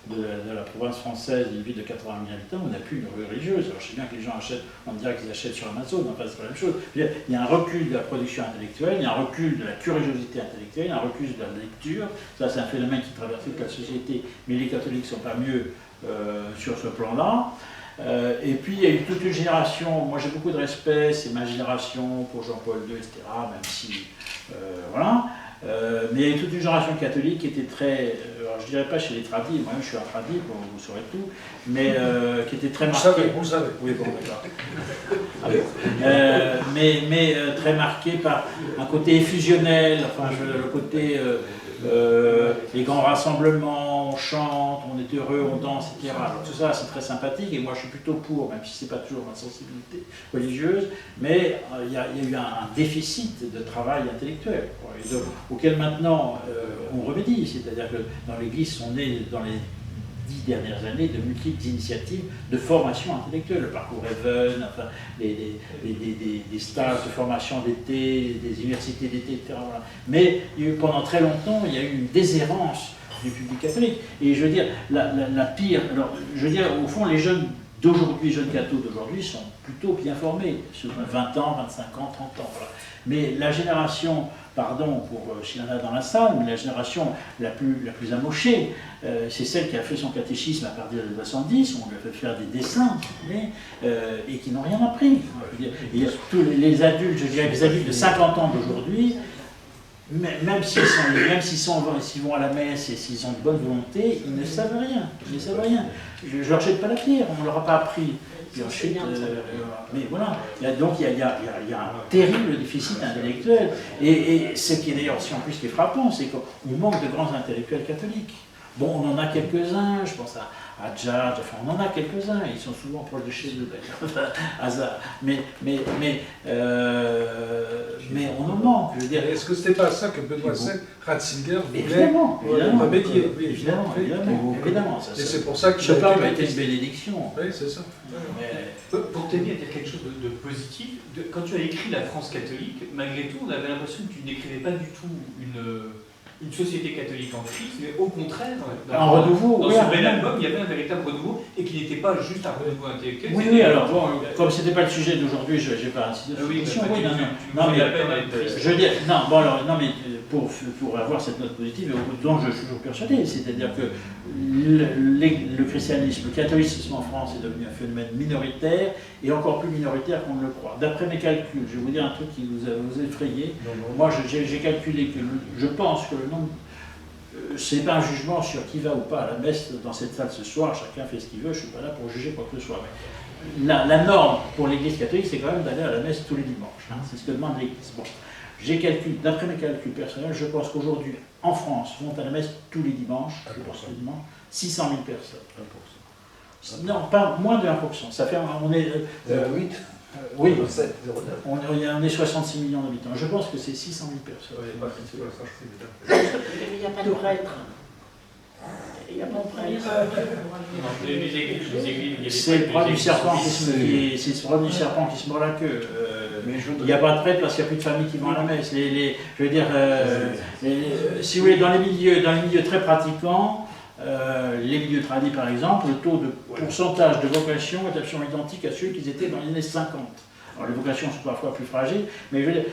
de la province française d'une ville de 80 000 habitants, on n'a plus une rue religieuse. Alors je sais bien que les gens achètent, on dirait qu'ils achètent sur Amazon, enfin c'est pas la même chose. Il y a un recul de la production intellectuelle, il y a un recul de la curiosité intellectuelle, il y a un recul de la lecture. Ça c'est un phénomène qui traverse toute la société, mais les catholiques ne sont pas mieux sur ce plan-là. Et puis il y a eu toute une génération, moi j'ai beaucoup de respect, c'est ma génération pour Jean-Paul II, etc., même si, voilà. Mais il y a eu toute une génération catholique qui était très, alors je dirais pas chez les tradis, moi-même je suis un tradit, vous saurez tout, mais qui était très marqué. Vous le savez. Oui, bon, d'accord. Mais très marqué par un côté effusionnel, enfin le côté les grands rassemblements, on chante, on est heureux, on danse, etc. Alors, tout ça c'est très sympathique et moi je suis plutôt pour, même si c'est pas toujours ma sensibilité religieuse, mais il y a eu un déficit de travail intellectuel auquel maintenant on remédie, c'est-à-dire que dans l'Église sont nées dans les 10 dernières années de multiples initiatives de formation intellectuelle, le parcours Even, enfin, des stages de formation d'été, des universités d'été, etc. Voilà. Mais pendant très longtemps, il y a eu une déshérence du public catholique. Et je veux dire, la pire, alors, je veux dire, au fond, les jeunes d'aujourd'hui, jeunes cathos d'aujourd'hui, sont plutôt bien formés, sur 20 ans, 25 ans, 30 ans. Voilà. Mais la génération, pardon pour s'il y en a dans la salle, mais la génération la plus amochée, c'est celle qui a fait son catéchisme à partir de 70, on lui a fait faire des dessins, et qui n'ont rien appris. Et tous les adultes, je dirais les adultes de 50 ans d'aujourd'hui, même s'ils vont à la messe et s'ils ont de bonne volonté, ils ne savent rien. Ils ne savent rien. Je ne leur jette pas la pierre, on ne leur a pas appris. Et ensuite, mais voilà, donc il y a un terrible déficit intellectuel. Et ce qui est d'ailleurs aussi en plus qui est frappant, c'est qu'on manque de grands intellectuels catholiques. Bon, on en a quelques-uns, je pense à Judge, enfin on en a quelques-uns, ils sont souvent proches de chez eux d'ailleurs, hasard. Mais on en manque, je veux dire. Est-ce que ce n'était pas ça que Benoît XVI, Ratzinger voulait évidemment, remédier? Évidemment. Et c'est pour ça qu'il je parle mettre une bénédiction. Oui, c'est ça. Pour t'aider à dire quelque chose de positif, quand tu as écrit La France catholique, malgré tout, on avait l'impression que tu n'écrivais pas du tout une société catholique en crise, mais au contraire, un renouveau. Dans ce bel album, il y avait un véritable renouveau, et qui n'était pas juste un renouveau intellectuel. Oui, alors bon, comme c'était pas le sujet d'aujourd'hui, je n'ai pas incité sur cette question. Oui, non, mais je veux dire, non, mais pour avoir cette note positive, dont je suis toujours persuadé, c'est-à-dire que le christianisme, le catholicisme en France est devenu un phénomène minoritaire, et encore plus minoritaire qu'on ne le croit. D'après mes calculs, je vais vous dire un truc qui vous effrayer. Moi, j'ai calculé que je pense que le nombre. C'est pas un jugement sur qui va ou pas à la messe dans cette salle ce soir, chacun fait ce qu'il veut, je ne suis pas là pour juger quoi que ce soit. Mais la norme pour l'Église catholique, c'est quand même d'aller à la messe tous les dimanches. Hein, c'est ce que demande l'Église. Bon. D'après mes calculs personnels, je pense qu'aujourd'hui, en France, vont à la messe tous les dimanches, 600 000 personnes. 1%. Non, pas moins de 1%. Ça fait, on est... 0,8 oui, on est 66 millions d'habitants. Je pense que c'est 600 000 personnes. Il n'y a pas de prêtre. Il n'y a pas de prêtre. C'est le bras du serpent qui se mord la queue. Il n'y a pas de prêtre parce qu'il n'y a plus de familles qui vont à la messe. Je veux dire, si vous voulez, dans les milieux très pratiquants, les milieux tradis par exemple, le taux de pourcentage de vocation est absolument identique à celui qu'ils étaient dans les années 50. Alors les vocations sont parfois plus fragiles, mais je veux dire,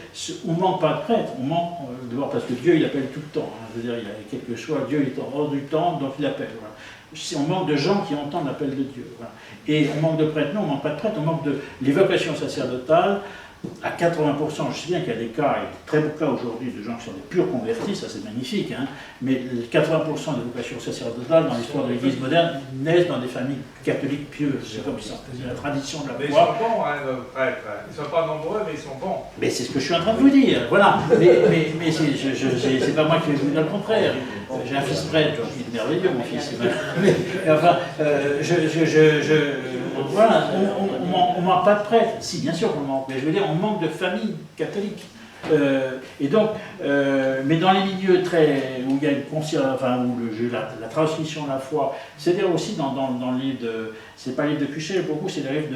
on ne manque pas de prêtres, on manque d'abord parce que Dieu il appelle tout le temps. Hein, je veux dire, il y a quelque chose, Dieu il est hors du temps, donc il appelle. Voilà. On manque de gens qui entendent l'appel de Dieu. Voilà. Et on manque de prêtres, non, on ne manque pas de prêtres, on manque de les vocations sacerdotales. À 80%, je sais bien qu'il y a des cas, et très beaux cas aujourd'hui, de gens qui sont des purs convertis, ça c'est magnifique, hein, mais 80% des vocations sacerdotales dans l'histoire de l'Église moderne naissent dans des familles catholiques pieuses, c'est comme ça, c'est la tradition de la foi. Mais ils sont bons, hein, nos prêtres, ils ne sont pas nombreux, mais ils sont bons. Mais c'est ce que je suis en train de vous dire, voilà, mais c'est pas moi qui vais vous dire le contraire, j'ai un fils prêtre, il est merveilleux mon fils, mais enfin, voilà, on ne manque pas de prêtres, si bien sûr qu'on manque, mais je veux dire, on manque de familles catholiques. Et donc, mais dans les milieux où il y a une enfin, où la transmission de la foi, c'est-à-dire aussi dans le livre de, c'est pas le livre de Cuchet, beaucoup c'est le livre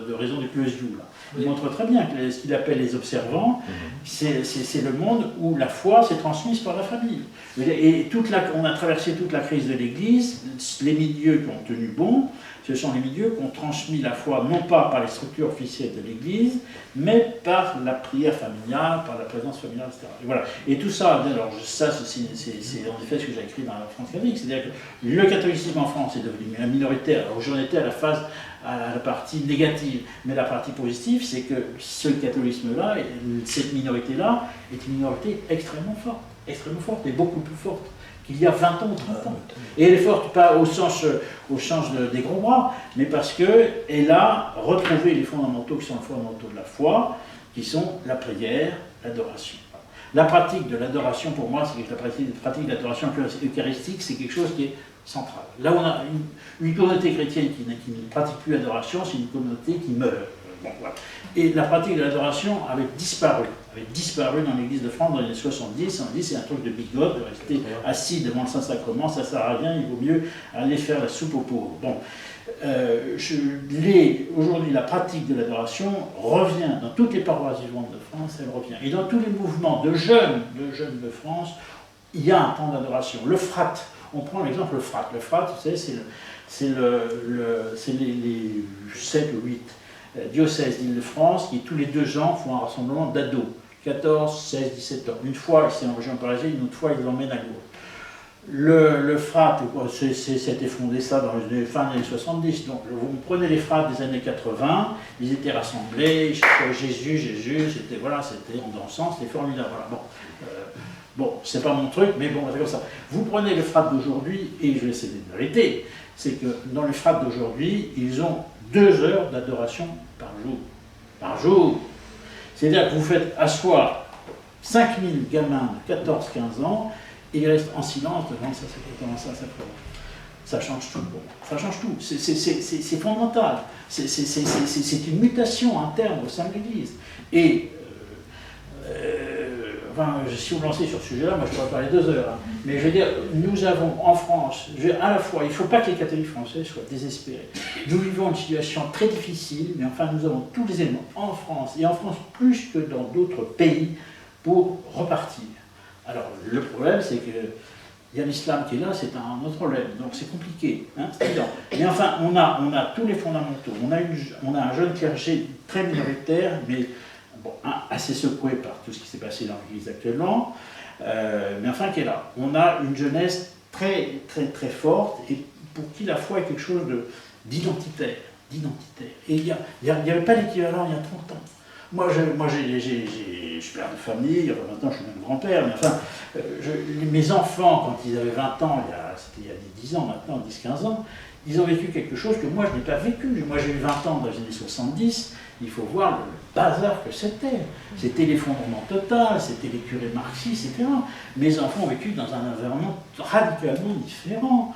de Raison du Closiou, là. Il montre très bien que ce qu'il appelle les observants, c'est le monde où la foi s'est transmise par la famille. Et on a traversé toute la crise de l'Église, les milieux qui ont tenu bon, ce sont les milieux qui ont transmis la foi, non pas par les structures officielles de l'Église, mais par la prière familiale, par la présence familiale, etc. Et voilà. Et tout ça, alors ça, c'est en effet ce que j'ai écrit dans la France catholique, c'est-à-dire que le catholicisme en France est devenu minoritaire. Alors j'en étais à la partie négative, mais la partie positive, c'est que ce catholicisme-là, cette minorité-là, est une minorité extrêmement forte, et beaucoup plus forte qu'il y a 20 ans ou 30 ans. Et elle est forte, pas au sens des gros bras, mais parce qu'elle a retrouvé les fondamentaux qui sont les fondamentaux de la foi, qui sont la prière, l'adoration. La pratique de l'adoration, pour moi, c'est que la pratique de l'adoration eucharistique, c'est quelque chose qui est central. Là où on a une communauté chrétienne qui ne pratique plus l'adoration, c'est une communauté qui meurt. Bon, voilà. Et la pratique de l'adoration avait disparu dans l'Église de France dans les années 70. On dit c'est un truc de bigote, de rester assis devant le Saint-Sacrement, ça ne sert à rien, il vaut mieux aller faire la soupe aux pauvres. Bon. Aujourd'hui, la pratique de l'adoration revient dans toutes les paroisses vivantes de France, elle revient. Et dans tous les mouvements de jeunes de France, il y a un temps d'adoration. Le frat, on prend l'exemple le frat. Le frat, vous savez, c'est les 7 ou 8 diocèses d'Île-de-France qui, tous les 2 ans, font un rassemblement d'ados. 14, 16, 17 ans. Une fois, c'est en région parisienne, une autre fois, ils l'emmènent à Lourdes. Le frat, c'était fondé ça dans les fins des années 70. Donc, vous prenez les frats des années 80, ils étaient rassemblés, ils cherchaient Jésus, c'était en dansant, c'était formidable. Voilà. Bon, c'est pas mon truc, mais bon, c'est comme ça. Vous prenez le frat d'aujourd'hui, et je vais essayer de vérité, c'est que dans le frat d'aujourd'hui, ils ont 2 heures d'adoration par jour. Par jour. C'est-à-dire que vous faites asseoir 5000 gamins de 14-15 ans, et ils restent en silence devant ça. Ça change tout. Ça change tout. C'est fondamental. C'est une mutation interne au sein de l'Église. Et si vous me lancez sur ce sujet-là, moi je pourrais parler 2 heures. Hein. Mais je veux dire, nous avons en France, à la fois, il ne faut pas que les catholiques français soient désespérés. Nous vivons une situation très difficile, mais enfin nous avons tous les éléments en France, et en France plus que dans d'autres pays, pour repartir. Alors le problème, c'est que il y a l'islam qui est là, c'est un autre problème, donc c'est compliqué, hein, c'est évident. Mais enfin, on a tous les fondamentaux. On a un jeune clergé très minoritaire, mais bon, assez secoué par tout ce qui s'est passé dans l'Église actuellement, mais enfin qui est là. On a une jeunesse très, très, très forte, et pour qui la foi est quelque chose d'identitaire. Et il n'y avait pas l'équivalent il y a 30 ans. Moi, je suis père de famille, maintenant je suis même grand-père, mais enfin, mes enfants, quand ils avaient 20 ans, c'était il y a 10 ans maintenant, 10-15 ans, ils ont vécu quelque chose que moi je n'ai pas vécu. Moi j'ai eu 20 ans dans les années 70, il faut voir le bazar que c'était. C'était l'effondrement total, c'était les curés marxistes, etc. Mes enfants ont vécu dans un environnement radicalement différent.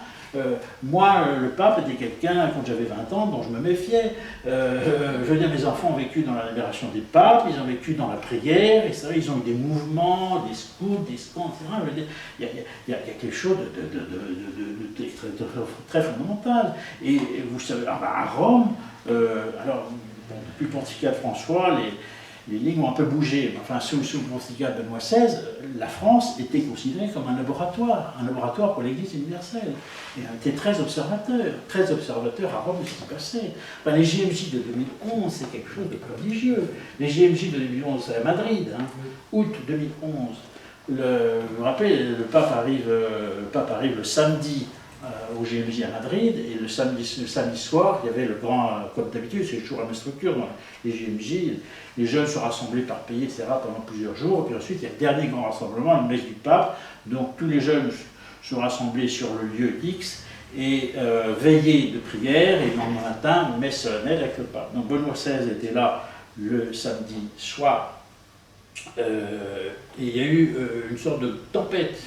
Moi, le pape était quelqu'un, quand j'avais 20 ans, dont je me méfiais. Je veux dire, mes enfants ont vécu dans la libération des papes, ils ont vécu dans la prière, et ça, ils ont eu des mouvements, des scouts, des scans, etc. Je veux dire, il y a quelque chose de très fondamental. Et vous savez, à Rome, depuis le pontificat de François, les lignes ont un peu bougé. Enfin, sous le pontificat de Benoît XVI, la France était considérée comme un laboratoire pour l'Église universelle. Et on était très observateur à Rome de ce qui se passait. Enfin, les JMJ de 2011, c'est quelque chose de prodigieux. Les JMJ de 2011, c'est à Madrid, hein, août 2011. Vous vous rappelez, le pape arrive le samedi au GMJ à Madrid, et le samedi soir, il y avait le grand, comme d'habitude, c'est toujours la même structure dans les GMJ, les jeunes sont rassemblés par pays, etc., pendant plusieurs jours, et puis ensuite, il y a le dernier grand rassemblement, une messe du pape, donc tous les jeunes sont rassemblés sur le lieu X, et veillée de prière, et le lendemain matin, une messe solennelle avec le pape. Donc Benoît XVI était là le samedi soir, et il y a eu une sorte de tempête,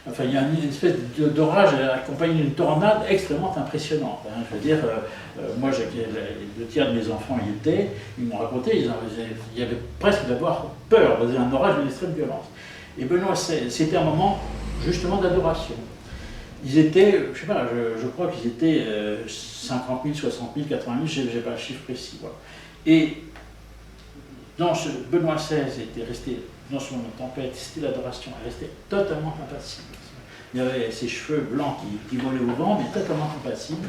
enfin il y a une espèce d'orage accompagné d'une tornade extrêmement impressionnante. Hein. Je veux dire, moi, les 2 tiers de mes enfants y étaient, ils m'ont raconté, il y avait presque d'avoir peur, il y avait un orage d'une extrême violence. Et Benoît XVI, c'était un moment justement d'adoration. Ils étaient, je sais pas, je crois qu'ils étaient 50 000, 60 000, 80 000, je n'ai pas le chiffre précis. Voilà. Et Benoît XVI était resté non seulement en tempête, c'était l'adoration, il restait totalement impassible. Il y avait ses cheveux blancs qui volaient au vent, mais totalement impassible.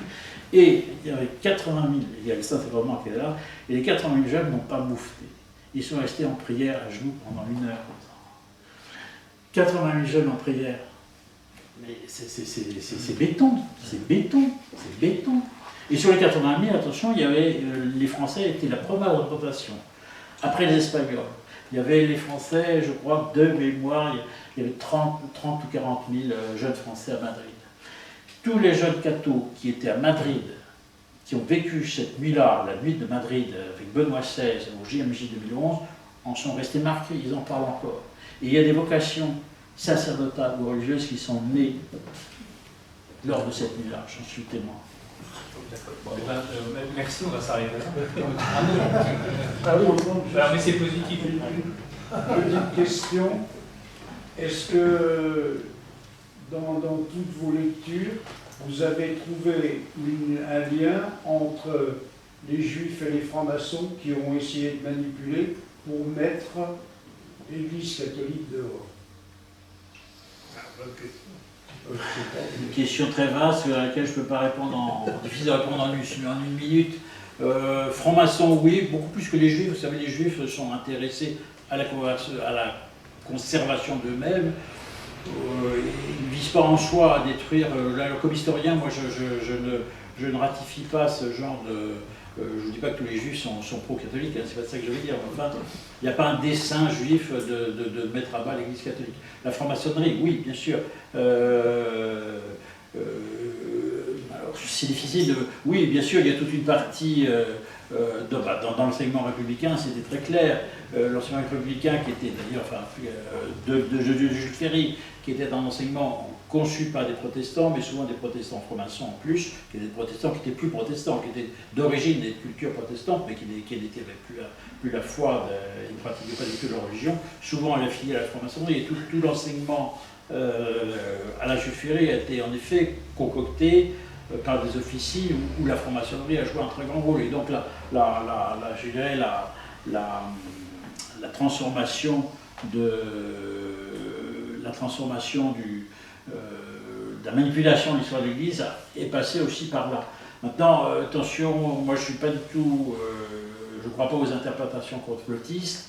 Et il y avait 80 000, il y avait Saint-Sacrement qui était là, et les 80 000 jeunes n'ont pas moufté. Ils sont restés en prière à genoux pendant 1 heure. 80 000 jeunes en prière. Mais c'est béton, c'est béton, c'est béton. Et sur les 80 000, attention, il y avait, les Français étaient la première représentation. Après les Espagnols, il y avait les Français, je crois, de mémoire, il y avait 30 ou 40 000 jeunes Français à Madrid. Tous les jeunes cathos qui étaient à Madrid, qui ont vécu cette nuit-là, la nuit de Madrid, avec Benoît XVI au JMJ 2011, en sont restés marqués, ils en parlent encore. Et il y a des vocations sacerdotales ou religieuses qui sont nées lors de cette nuit-là, j'en suis témoin. Bon, merci, on va s'arrêter là. Ah oui, Mais c'est positif. petite question. Est-ce que dans toutes vos lectures, vous avez trouvé un lien entre les Juifs et les francs-maçons qui ont essayé de manipuler pour mettre l'Église catholique dehors? Bonne question. Une question très vaste à laquelle je ne peux pas répondre, difficile de répondre en 1 minute. Francs-maçons, oui, beaucoup plus que les Juifs. Vous savez, les Juifs sont intéressés à la conservation d'eux-mêmes. Ils ne visent pas en soi à détruire. Comme historien, moi, je ne ratifie pas ce genre de... je ne dis pas que tous les Juifs sont pro-catholiques, hein, c'est pas ça que je veux dire. Mais enfin, il n'y a pas un dessein juif de mettre à bas l'Église catholique. La franc-maçonnerie, oui, bien sûr. Alors, c'est difficile de... Oui, bien sûr, il y a toute une partie... dans l'enseignement républicain, c'était très clair. L'enseignement républicain, qui était d'ailleurs, enfin, de Jules Ferry, qui était un enseignement conçu par des protestants, mais souvent des protestants francs-maçons en plus, qui étaient des protestants qui étaient plus protestants, qui étaient d'origine des cultures protestantes, mais qui n'étaient plus la foi, ils ne pratiquaient pas du tout leur religion, souvent affiliés à la franc-maçonnerie, et tout l'enseignement à la Jules Ferry a été en effet concocté par des officiers où la franc-maçonnerie a joué un très grand rôle. Et donc je dirais la transformation de la manipulation de l'histoire de l'Église est passée aussi par là. Maintenant, attention, moi je ne suis pas du tout, je ne crois pas aux interprétations complotistes,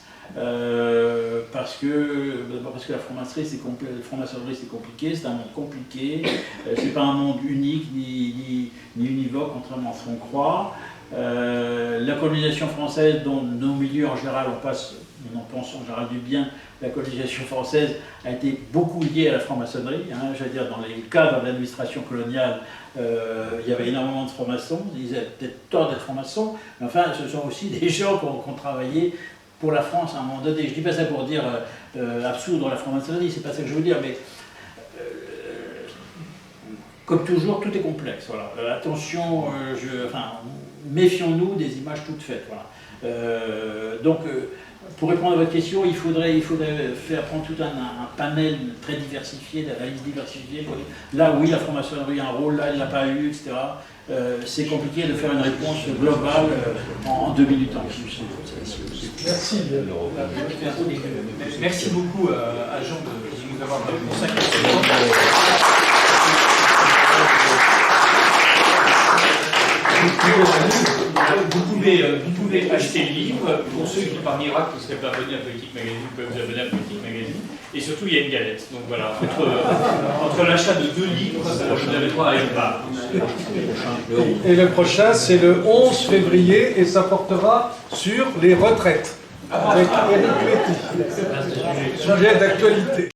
parce que la franc-maçonnerie c'est compliqué, c'est un monde compliqué, c'est pas un monde unique ni univoque contrairement à ce qu'on croit. La colonisation française, dont nos milieux en général on en pense en général du bien, la colonisation française a été beaucoup liée à la franc-maçonnerie. Hein, je veux dire, dans les cadres de l'administration coloniale, il y avait énormément de francs-maçons, ils avaient peut-être tort d'être francs-maçons, mais enfin ce sont aussi des gens qui ont travaillé pour la France à un moment donné. Je ne dis pas ça pour dire absoudre la franc-maçonnerie, c'est pas ça que je veux dire, mais comme toujours, tout est complexe. Voilà. Attention, méfions-nous des images toutes faites. Voilà. Donc, pour répondre à votre question, il faudrait faire prendre tout un panel très diversifié, d'analyse diversifiée. Là, oui, la franc-maçonnerie a un rôle, là, elle ne l'a pas eu, etc. C'est compliqué de faire une réponse globale en 2 minutes en plus. Merci. Merci beaucoup à Jean de nous avoir consacré ce Vous pouvez acheter le livre. Pour ceux qui, par miracle, ne seraient pas abonnés à Politique Magazine, vous pouvez vous abonner à Politique Magazine. Et surtout, il y a une galette. Donc voilà, entre l'achat de 2 livres, vous avez droit à une part. Et le prochain, c'est le 11 février et ça portera sur les retraites avec Éric Letty. Sujet d'actualité.